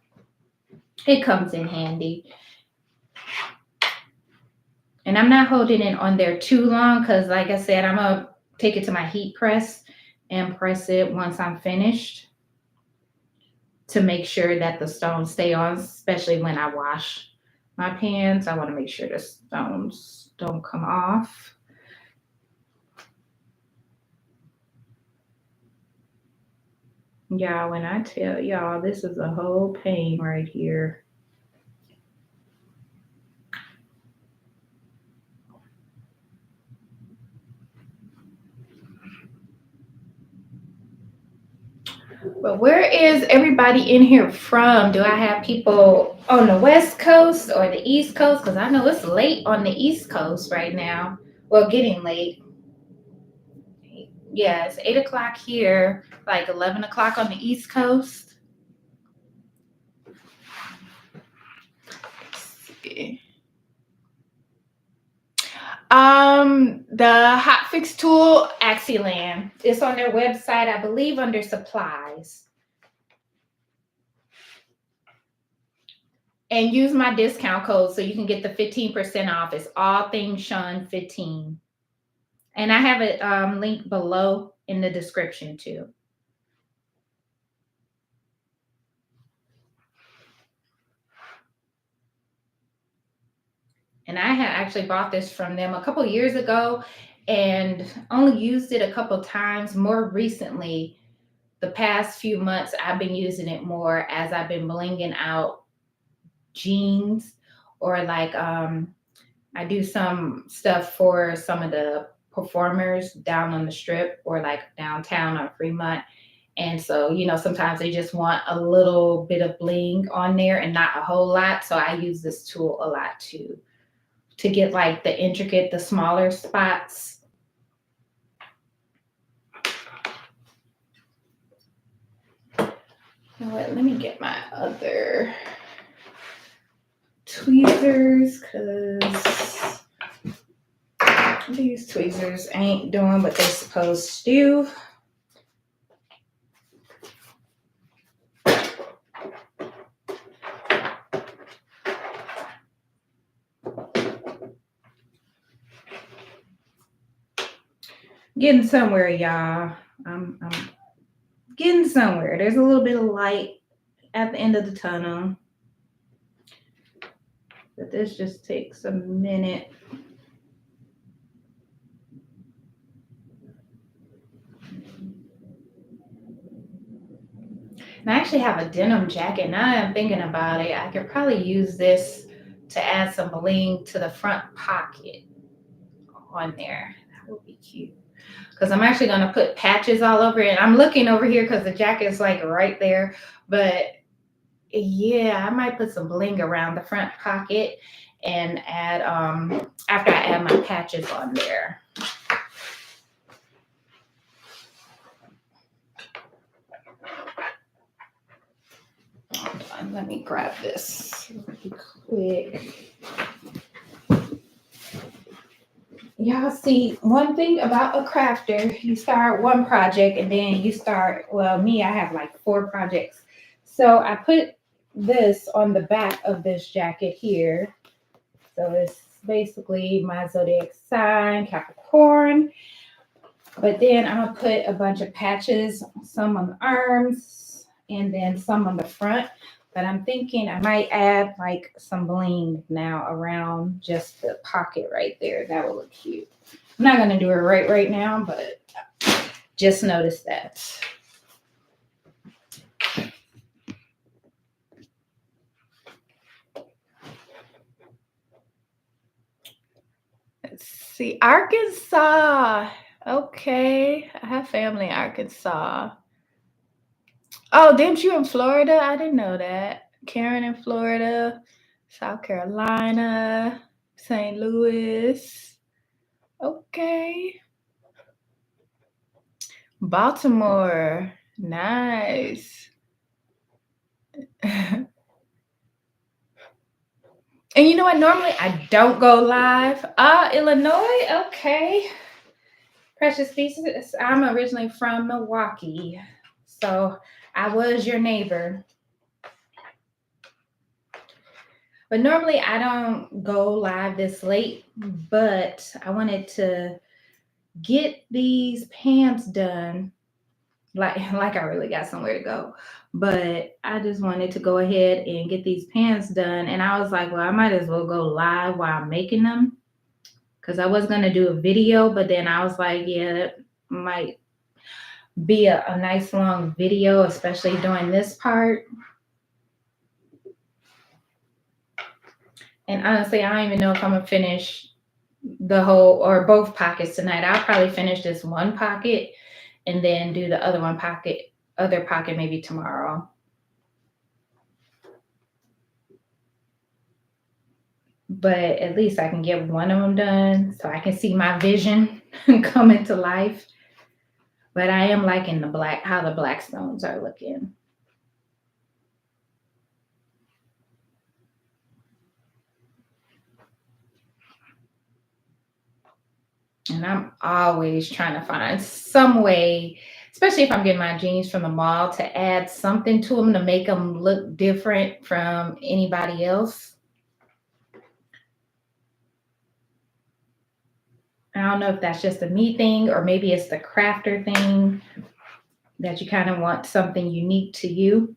It comes in handy. And I'm not holding it on there too long because, like I said, I'm going to take it to my heat press and press it once I'm finished to make sure that the stones stay on, especially when I wash my pans. I want to make sure the stones don't come off. Y'all, when I tell y'all, this is a whole pain right here. But where is everybody in here from? Do I have people on the West Coast or the East Coast? Because I know it's late on the East Coast right now. Well, getting late. Yeah, it's 8 o'clock here, like 11 o'clock on the East Coast. Let's see. The hot fix tool, Axiland. It's on their website, I believe, under supplies. And use my discount code so you can get the 15% off. It's all things Sean 15. And I have it linked below in the description too. And I had actually bought this from them a couple years ago and only used it a couple times. More recently, the past few months, I've been using it more as I've been blinging out jeans, or like I do some stuff for some of the performers down on the strip or like downtown on Fremont. And so, you know, sometimes they just want a little bit of bling on there and not a whole lot. So I use this tool a lot too, to get like the intricate, the smaller spots. You know what? Let me get my other tweezers, because these tweezers ain't doing what they're supposed to do. Getting somewhere, y'all. I'm getting somewhere. There's a little bit of light at the end of the tunnel. But this just takes a minute. And I actually have a denim jacket. Now I'm thinking about it, I could probably use this to add some bling to the front pocket on there. That would be cute. Because I'm actually going to put patches all over it. And I'm looking over here because the jacket is like right there. But yeah, I might put some bling around the front pocket and add, after I add my patches on there. Hold on, let me grab this really quick. Y'all see, one thing about a crafter, you start one project and then you start, well, me, I have like 4 projects. So I put this on the back of this jacket here. So it's basically my zodiac sign, Capricorn. But then I'm gonna put a bunch of patches, some on the arms and then some on the front. But I'm thinking I might add like some bling now around just the pocket right there. That would look cute. I'm not gonna do it right now, but just notice that. Let's see, Arkansas. Okay, I have family in Arkansas. Oh, didn't you in Florida? I didn't know that. Karen in Florida, South Carolina, St. Louis. Okay. Baltimore. Nice. And you know what? Normally I don't go live. Illinois. Okay. Precious Pieces. I'm originally from Milwaukee. So I was your neighbor. But normally I don't go live this late, but I wanted to get these pants done. Like I really got somewhere to go. But I just wanted to go ahead and get these pants done. And I was like, well, I might as well go live while I'm making them. Because I was going to do a video, but then I was like, yeah, that might be a nice long video, especially during this part. And honestly, I don't even know if I'm gonna finish the whole or both pockets tonight. I'll probably finish this one pocket and then do the other pocket maybe tomorrow. But at least I can get one of them done so I can see my vision come into life. But I am liking how the black stones are looking. And I'm always trying to find some way, especially if I'm getting my jeans from the mall, to add something to them to make them look different from anybody else. I don't know if that's just a me thing or maybe it's the crafter thing that you kind of want something unique to you.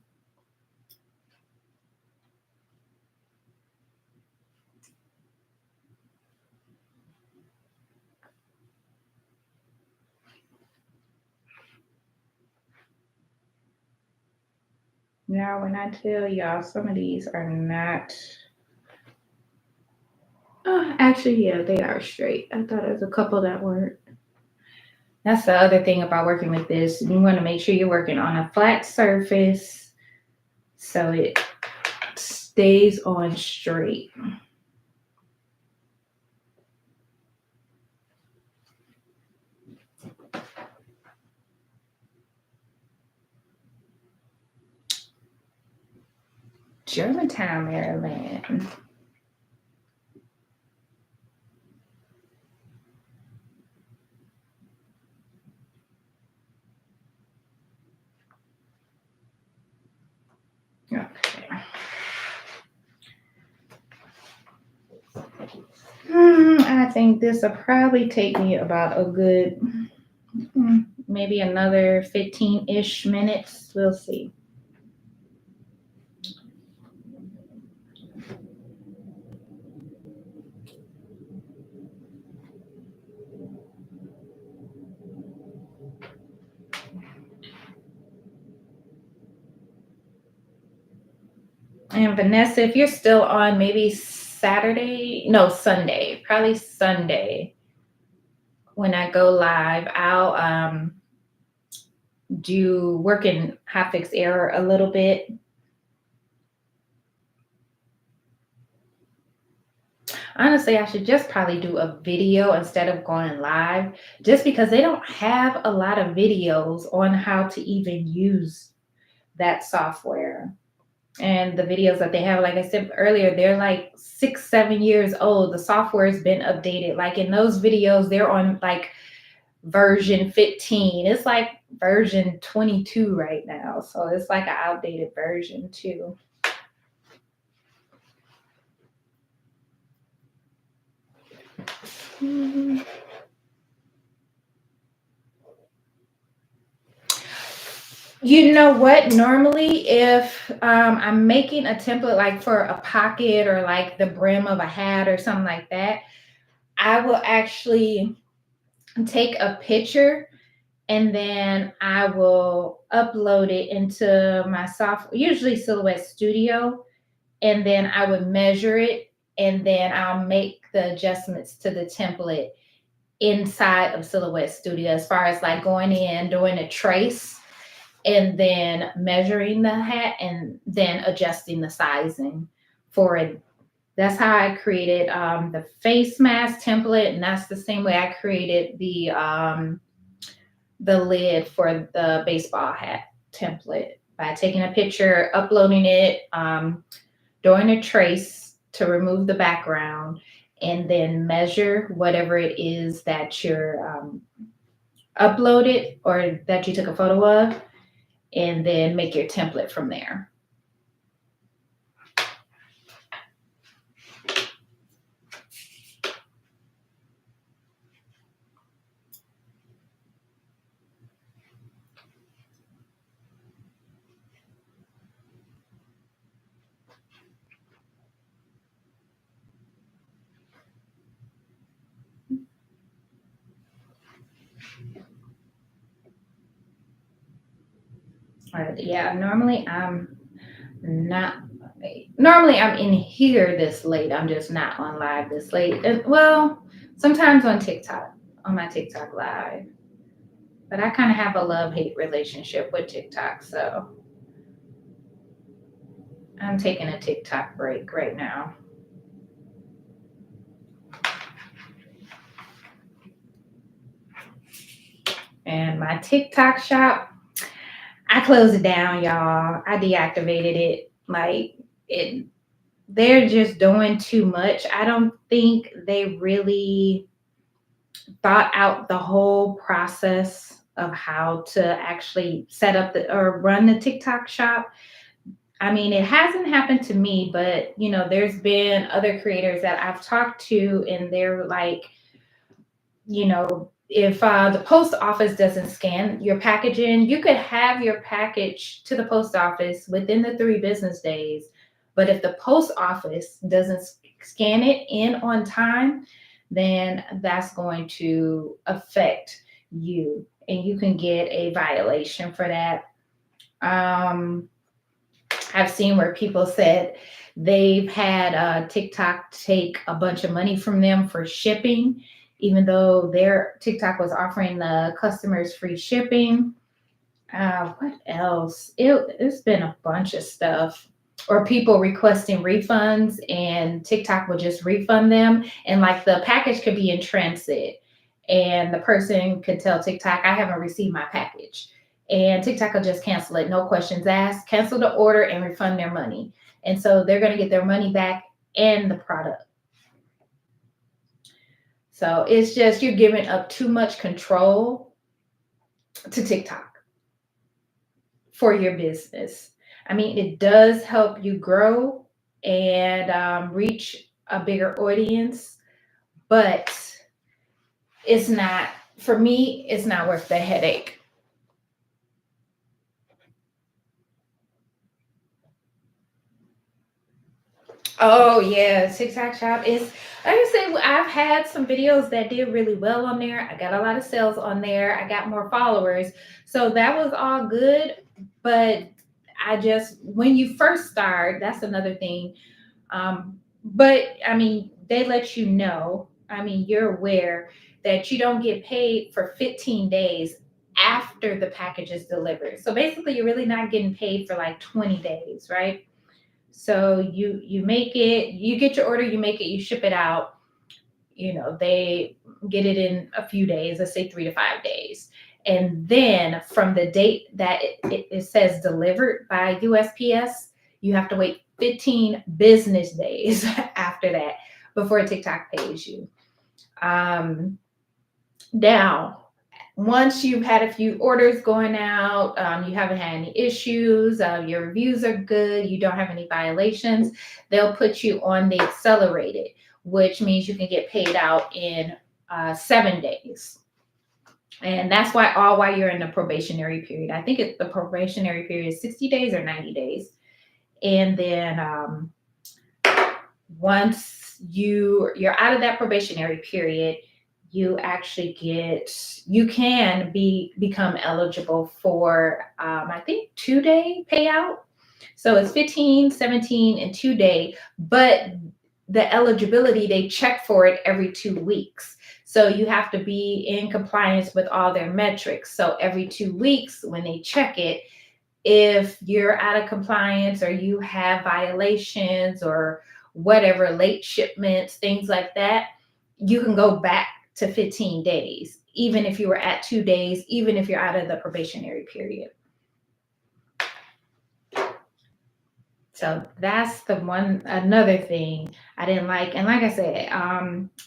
Now, when I tell y'all, some of these are not. Oh, actually, yeah, they are straight. I thought there was a couple that weren't. That's the other thing about working with this. You want to make sure you're working on a flat surface so it stays on straight. Germantown, Maryland. Okay. I think this will probably take me about a good, maybe another 15-ish minutes. We'll see. And Vanessa, if you're still on, maybe Sunday, probably Sunday, when I go live, I'll do work in hot fix error a little bit. Honestly, I should just probably do a video instead of going live, just because they don't have a lot of videos on how to even use that software. And the videos that they have, like I said earlier, they're like 6-7 years old. The software has been updated. Like in those videos, they're on like version 15. It's like version 22 right now. So it's like an outdated version too. You know what? Normally, if I'm making a template like for a pocket or like the brim of a hat or something like that, I will actually take a picture and then I will upload it into my software, usually Silhouette Studio, and then I would measure it and then I'll make the adjustments to the template inside of Silhouette Studio as far as like going in, doing a trace, and then measuring the hat and then adjusting the sizing for it. That's how I created the face mask template, and that's the same way I created the lid for the baseball hat template by taking a picture, uploading it, doing a trace to remove the background, and then measure whatever it is that you're uploaded or that you took a photo of, and then make your template from there. Yeah, not normally I'm in here this late. I'm just not on live this late. And well, sometimes on TikTok, on my TikTok live. But I kind of have a love-hate relationship with TikTok, so I'm taking a TikTok break right now. And my TikTok shop, I closed it down, y'all. I deactivated it. Like it they're just doing too much. I don't think they really thought out the whole process of how to actually set up the or run the TikTok shop. I mean, it hasn't happened to me, but there's been other creators that I've talked to, and they're like, if the post office doesn't scan your package in, you could have your package to the post office within the 3 business days. But if the post office doesn't scan it in on time, then that's going to affect you, and you can get a violation for that. Um, I've seen where people said they've had TikTok take a bunch of money from them for shipping, even though their TikTok was offering the customers free shipping. What else? It's been a bunch of stuff. Or people requesting refunds, and TikTok will just refund them. And like the package could be in transit, and the person could tell TikTok, I haven't received my package. And TikTok will just cancel it, no questions asked, cancel the order, and refund their money. And so they're going to get their money back and the product. So it's just you're giving up too much control to TikTok for your business. I mean, it does help you grow and reach a bigger audience, but it's not, for me, it's not worth the headache. Oh yeah, TikTok shop is, like I said, I've had some videos that did really well on there. I got a lot of sales on there. I got more followers. So that was all good. But I just, when you first start, that's another thing. But I mean, they let you know, I mean, you're aware that you don't get paid for 15 days after the package is delivered. So basically, you're really not getting paid for like 20 days, right? So you make it, you get your order, you make it, you ship it out. They get it in a few days, let's say 3 to 5 days. And then from the date that it says delivered by USPS, you have to wait 15 business days after that before TikTok pays you. Now, once you've had a few orders going out, you haven't had any issues, your reviews are good, you don't have any violations, they'll put you on the accelerated, which means you can get paid out in 7 days. And that's why you're in the probationary period. I think the probationary period is 60 days or 90 days. And then once you're out of that probationary period, you can become eligible for I think 2-day payout. So it's 15, 17, and 2-day, but the eligibility, they check for it every 2 weeks. So you have to be in compliance with all their metrics. So every 2 weeks when they check it, if you're out of compliance or you have violations or whatever, late shipments, things like that, you can go back to 15 days, even if you were at 2 days, even if you're out of the probationary period. So that's another thing I didn't like. And like I said,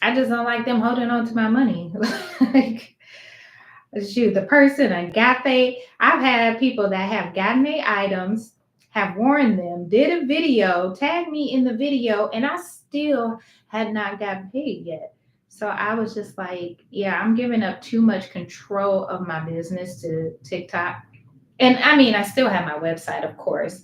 I just don't like them holding on to my money. Like, shoot, the person I've had people that have gotten their items, have worn them, did a video, tagged me in the video, and I still had not gotten paid yet. So I was just like, yeah, I'm giving up too much control of my business to TikTok. And I mean, I still have my website, of course,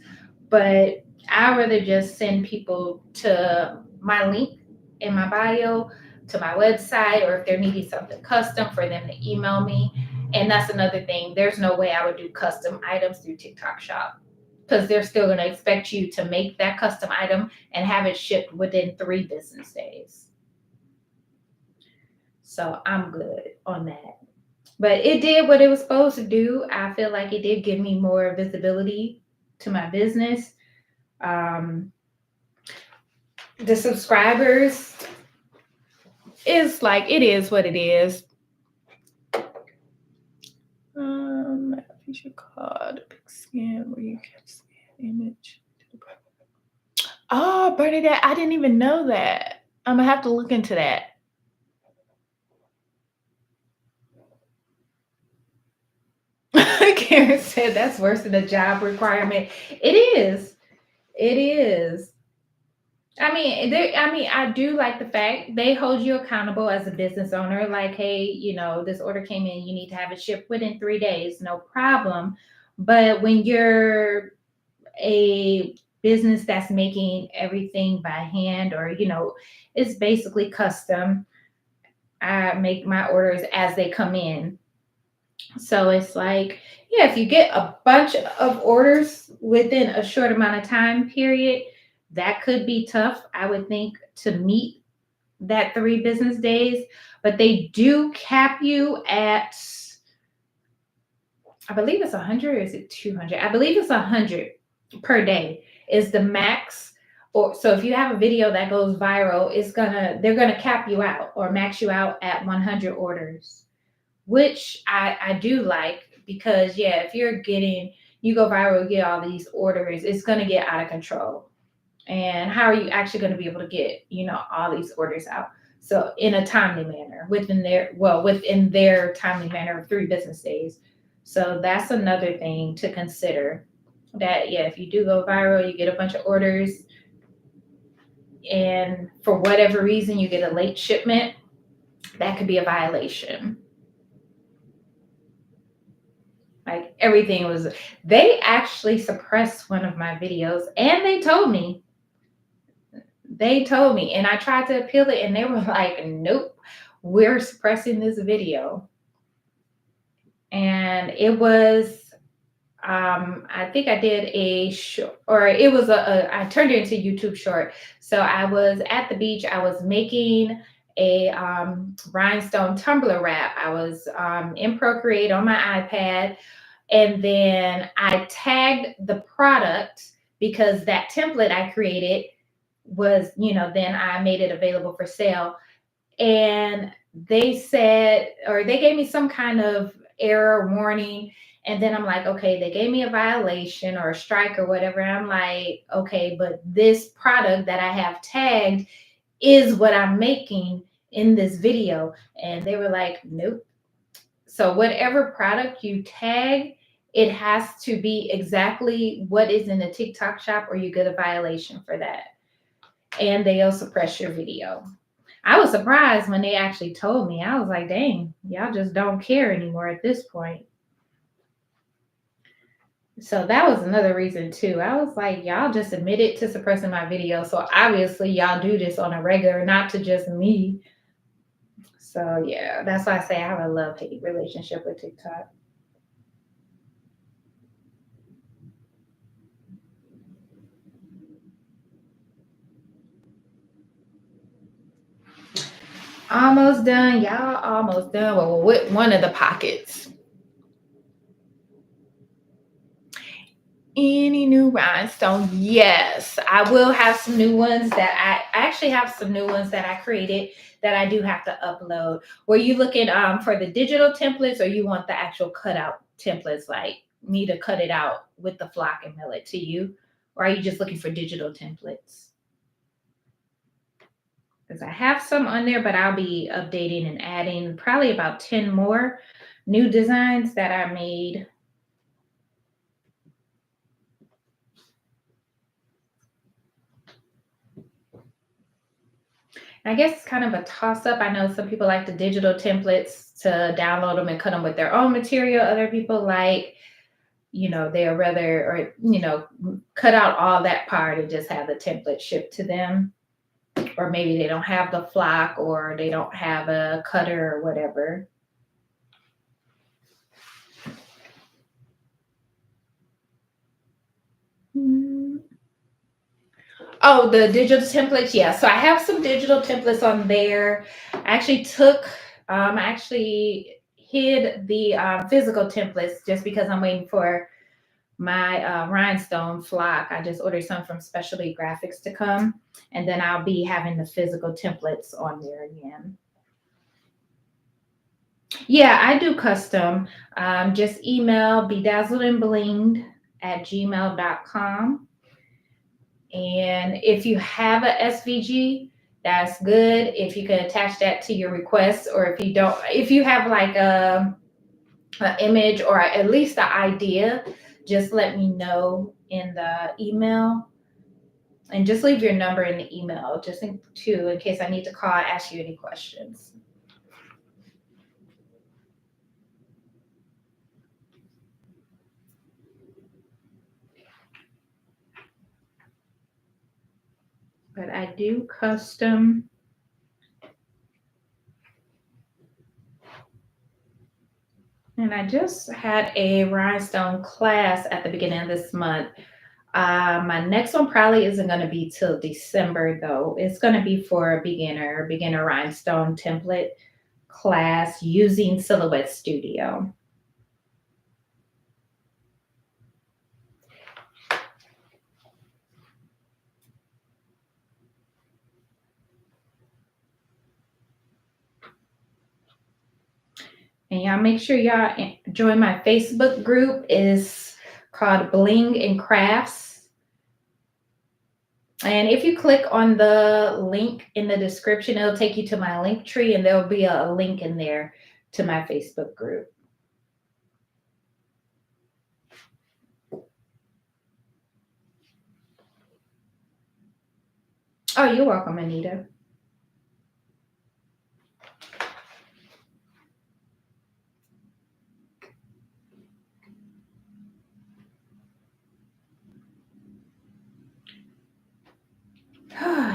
but I'd rather just send people to my link in my bio to my website, or if they're needing something custom, for them to email me. And that's another thing. There's no way I would do custom items through TikTok Shop because they're still going to expect you to make that custom item and have it shipped within 3 business days. So I'm good on that. But it did what it was supposed to do. I feel like it did give me more visibility to my business. The subscribers is like, it is what it is. Feature called Big Scan where you can scan image. Oh, Bernadette, I didn't even know that. I'm gonna have to look into that. Karen said that's worse than a job requirement. It is. It is. I mean, I do like the fact they hold you accountable as a business owner. Like, hey, this order came in, you need to have it shipped within 3 days, no problem. But when you're a business that's making everything by hand, or it's basically custom, I make my orders as they come in. So it's like, yeah, if you get a bunch of orders within a short amount of time period, that could be tough, I would think, to meet that 3 business days. But they do cap you at, I believe it's 100, or is it 200? I believe it's 100 per day is the max. Or so if you have a video that goes viral, they're gonna cap you out or max you out at 100 orders, which I do like, because if you go viral, you get all these orders, it's gonna get out of control. And how are you actually going to be able to get all these orders out? So in a timely manner, within their timely manner of 3 business days. So that's another thing to consider, that if you do go viral, you get a bunch of orders, and for whatever reason you get a late shipment, that could be a violation. Like, they actually suppressed one of my videos, and they told me, and I tried to appeal it, and they were like, nope, we're suppressing this video. And it was, I think I did a short, or it was I turned it into YouTube short. So I was at the beach, I was making a rhinestone tumbler wrap. I was in Procreate on my iPad, and then I tagged the product because that template I created was, then I made it available for sale. And they said, or they gave me some kind of error warning. And then I'm like, okay, they gave me a violation or a strike or whatever. I'm like, okay, but this product that I have tagged is what I'm making in this video. And they were like, nope. So whatever product you tag, it has to be exactly what is in the TikTok shop, or you get a violation for that. And they'll suppress your video. I was surprised when they actually told me. I was like, dang, y'all just don't care anymore at this point. So that was another reason too. I was like, y'all just admitted to suppressing my video. So obviously y'all do this on a regular, not to just me. So yeah, that's why I say I have a love-hate relationship with TikTok. Almost done, y'all. Almost done. Well, with one of the pockets. Any new rhinestone? Yes, I will have some new ones that I actually have some new ones that I created that I do have to upload. Were you looking for the digital templates, or you want the actual cutout templates, like me to cut it out with the flock and mail it to you? Or are you just looking for digital templates? Because I have some on there, but I'll be updating and adding probably about 10 more new designs that I made. I guess it's kind of a toss-up. I know some people like the digital templates to download them and cut them with their own material. Other people like, they'll rather, or, cut out all that part and just have the template shipped to them. Or maybe they don't have the flock, or they don't have a cutter or whatever. Oh, the digital templates. Yeah. So I have some digital templates on there. I actually I actually hid the physical templates just because I'm waiting for my rhinestone flock. I just ordered some from Specialty Graphics to come, and then I'll be having the physical templates on there again. Yeah, I do custom. Just email bedazzledandblinged@gmail.com. And if you have a SVG, that's good. If you can attach that to your request, or if you don't, if you have like an image or at least an idea, just let me know in the email. And just leave your number in the email, just in case I need to call and ask you any questions. But I do custom. And I just had a rhinestone class at the beginning of this month. My next one probably isn't going to be till December, though. It's going to be for a beginner rhinestone template class using Silhouette Studio. And y'all make sure y'all join my Facebook group. It's called Bling and Crafts. And if you click on the link in the description, it'll take you to my link tree, and there'll be a link in there to my Facebook group. Oh, you're welcome, Anita.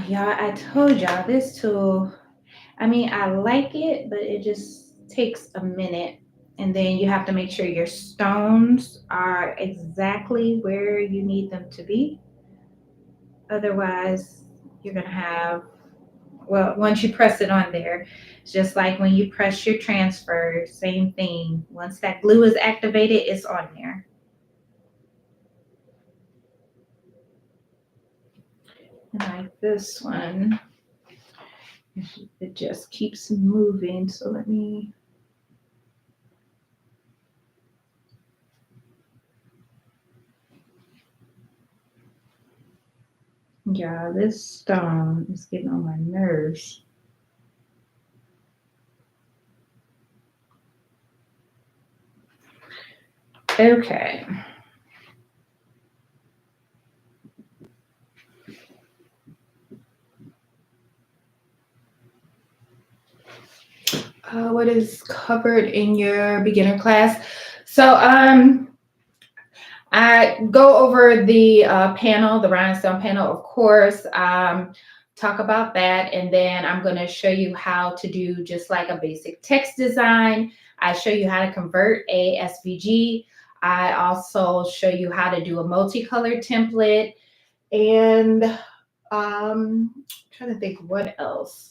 Y'all, I told y'all this tool. I mean, I like it, but it just takes a minute. And then you have to make sure your stones are exactly where you need them to be. Otherwise, you're going to have, well, once you press it on there, it's just like when you press your transfer, same thing. Once that glue is activated, it's on there. And like this one, it just keeps moving. So let me. Yeah, this stone is getting on my nerves. Okay. What is covered in your beginner class? So I go over the panel, the rhinestone panel, of course, talk about that. And then I'm going to show you how to do just like a basic text design. I show you how to convert a SVG. I also show you how to do a multicolored template. And I'm trying to think what else.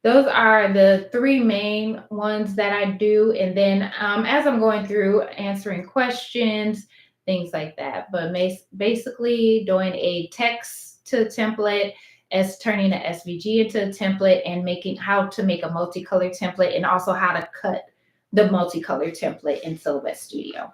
Those are the three main ones that I do. And then as I'm going through answering questions, things like that. But basically doing a text to template, as turning the SVG into a template, and making how to make a multicolored template, and also how to cut the multicolored template in Silhouette Studio.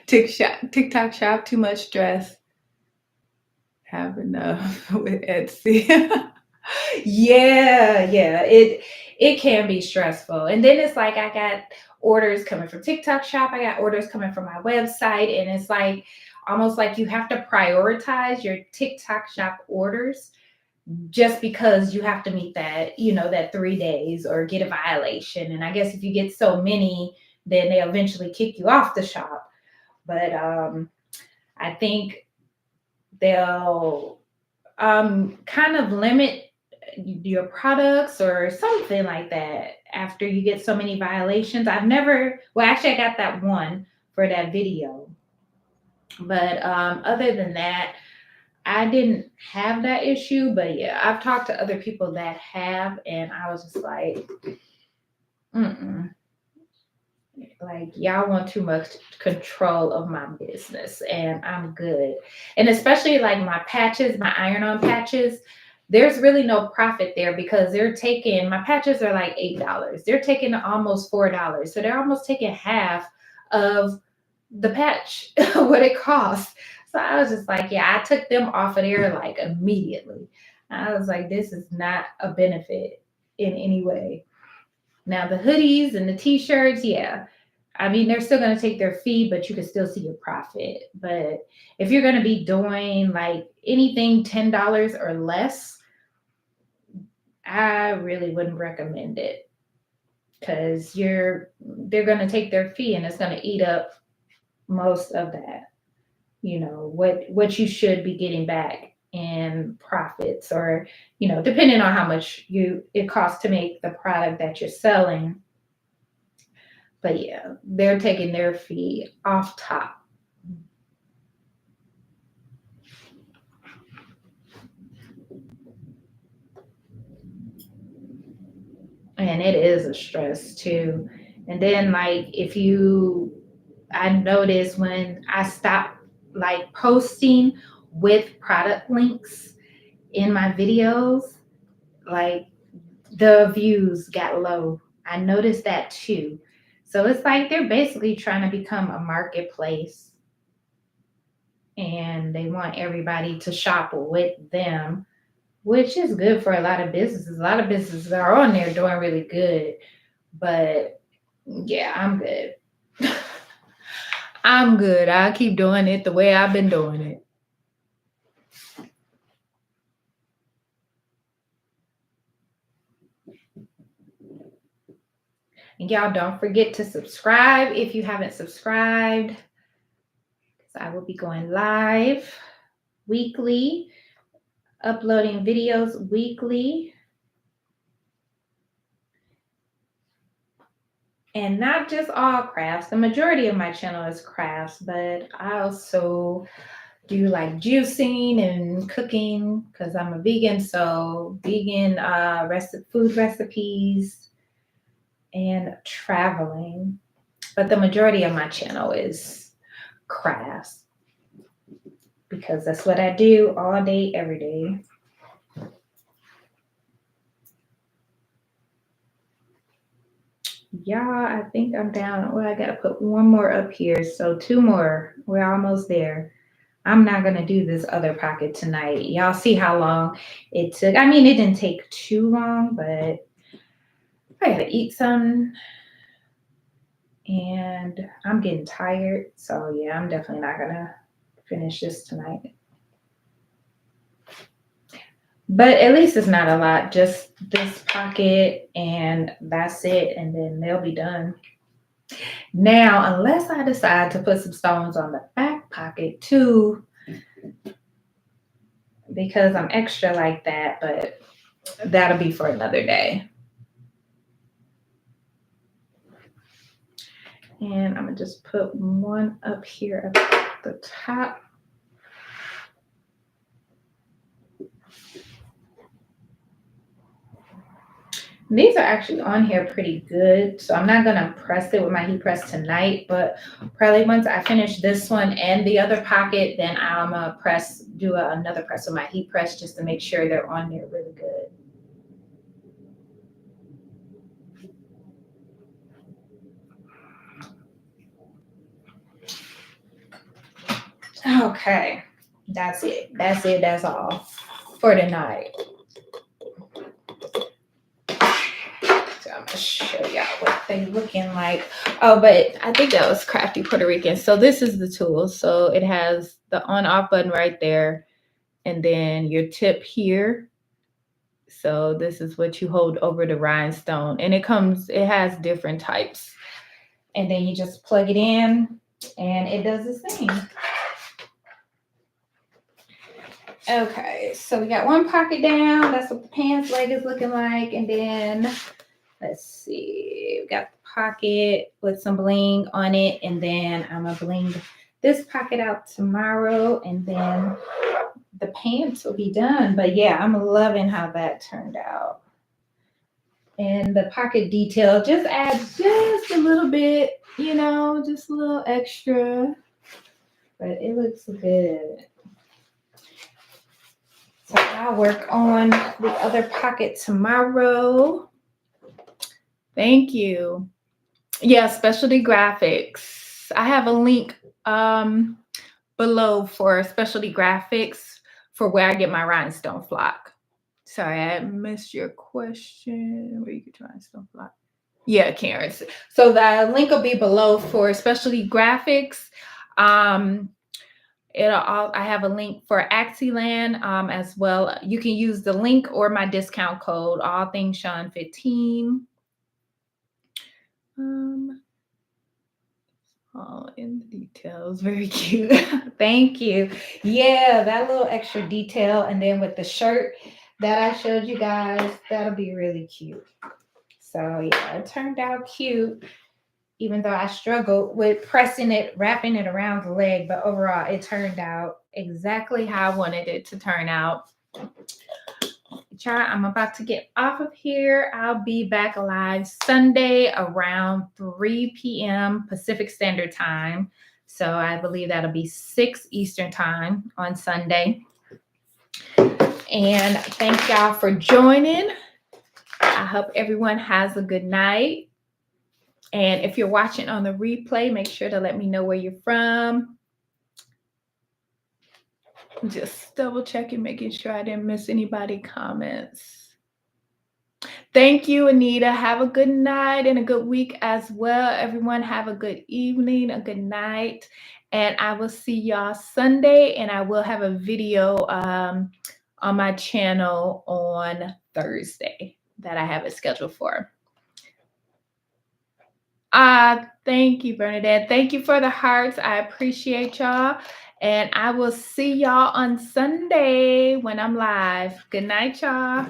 TikTok shop, too much stress. Have enough with Etsy. Yeah, it can be stressful. And then it's like I got orders coming from TikTok shop, I got orders coming from my website, and it's like almost like you have to prioritize your TikTok shop orders just because you have to meet that, that 3 days or get a violation. And I guess if you get so many, then they eventually kick you off the shop. But I think they'll kind of limit your products or something like that after you get so many violations. I've never, well, actually, I got that one for that video. But other than that, I didn't have that issue. But yeah, I've talked to other people that have, and I was just like, mm-mm. Like, y'all want too much control of my business, and I'm good. And especially like my patches, my iron-on patches, there's really no profit there because they're taking, my patches are like $8. They're taking almost $4. So they're almost taking half of the patch, what it costs. So I was just like, yeah, I took them off of there like immediately. I was like, this is not a benefit in any way. Now the hoodies and the t-shirts, yeah. I mean, they're still going to take their fee, but you can still see your profit. But if you're going to be doing like anything $10 or less, I really wouldn't recommend it because they're going to take their fee and it's going to eat up most of that. You know, what you should be getting back in profits, or, you know, depending on how much it costs to make the product that you're selling. But yeah, they're taking their fee off top. And it is a stress too. And then like I noticed when I stopped like posting with product links in my videos, like the views got low. I noticed that too. So it's like they're basically trying to become a marketplace and they want everybody to shop with them, which is good for a lot of businesses. A lot of businesses are on there doing really good. But yeah, I'm good. I'm good. I'll keep doing it the way I've been doing it. And y'all don't forget to subscribe if you haven't subscribed, because I will be going live weekly, uploading videos weekly. And not just all crafts. The majority of my channel is crafts, but I also do like juicing and cooking because I'm a vegan. So vegan food recipes and traveling. But the majority of my channel is crafts because that's what I do all day, every day. Y'all, I think I'm down. Well, I got to put one more up here. So 2 more. We're almost there. I'm not going to do this other pocket tonight. Y'all see how long it took. I mean, it didn't take too long, but I got to eat some. And I'm getting tired. So, yeah, I'm definitely not going to finish this tonight. But at least it's not a lot. Just this pocket and that's it. And then they'll be done. Now, unless I decide to put some stones on the back pocket too, because I'm extra like that, but that'll be for another day. And I'm gonna just put one up here at the top. These are actually on here pretty good, so I'm not gonna press it with my heat press tonight, but probably once I finish this one and the other pocket, then I'm gonna do another press with my heat press just to make sure they're on there really good. Okay, that's it. That's all for tonight. So I'm gonna show y'all what they looking like. Oh, but I think that was Crafty Puerto Rican. So this is the tool. So it has the on-off button right there, and then your tip here. So this is what you hold over the rhinestone, and it has different types. And then you just plug it in, and it does this thing. Okay, so we got one pocket down. That's what the pants leg is looking like. And then let's see, we got the pocket with some bling on it. And then I'm gonna bling this pocket out tomorrow. And then the pants will be done. But yeah, I'm loving how that turned out. And the pocket detail just adds just a little bit, you know, just a little extra. But it looks good. So I'll work on the other pocket tomorrow. Thank you. Yeah, Specialty Graphics. I have a link below for Specialty Graphics for where I get my rhinestone flock. Sorry, I missed your question. Where you get your rhinestone flock? Yeah, Karen. So the link will be below for Specialty Graphics. I have a link for Axiland as well. You can use the link or my discount code, all things Sean 15. All in the details. Very cute. Thank you. Yeah, that little extra detail. And then with the shirt that I showed you guys, that'll be really cute. So yeah, it turned out cute. Even though I struggled with pressing it, wrapping it around the leg, but overall it turned out exactly how I wanted it to turn out. I'm about to get off of here. I'll be back live Sunday around 3 p.m. Pacific Standard Time. So I believe that'll be 6 Eastern Time on Sunday. And thank y'all for joining. I hope everyone has a good night. And if you're watching on the replay, make sure to let me know where you're from. Just double checking, making sure I didn't miss anybody comments. Thank you, Anita. Have a good night and a good week as well. Everyone have a good evening, a good night. And I will see y'all Sunday. And I will have a video on my channel on Thursday that I have it scheduled for. Thank you, Bernadette. Thank you for the hearts. I appreciate y'all. And I will see y'all on Sunday when I'm live. Good night, y'all.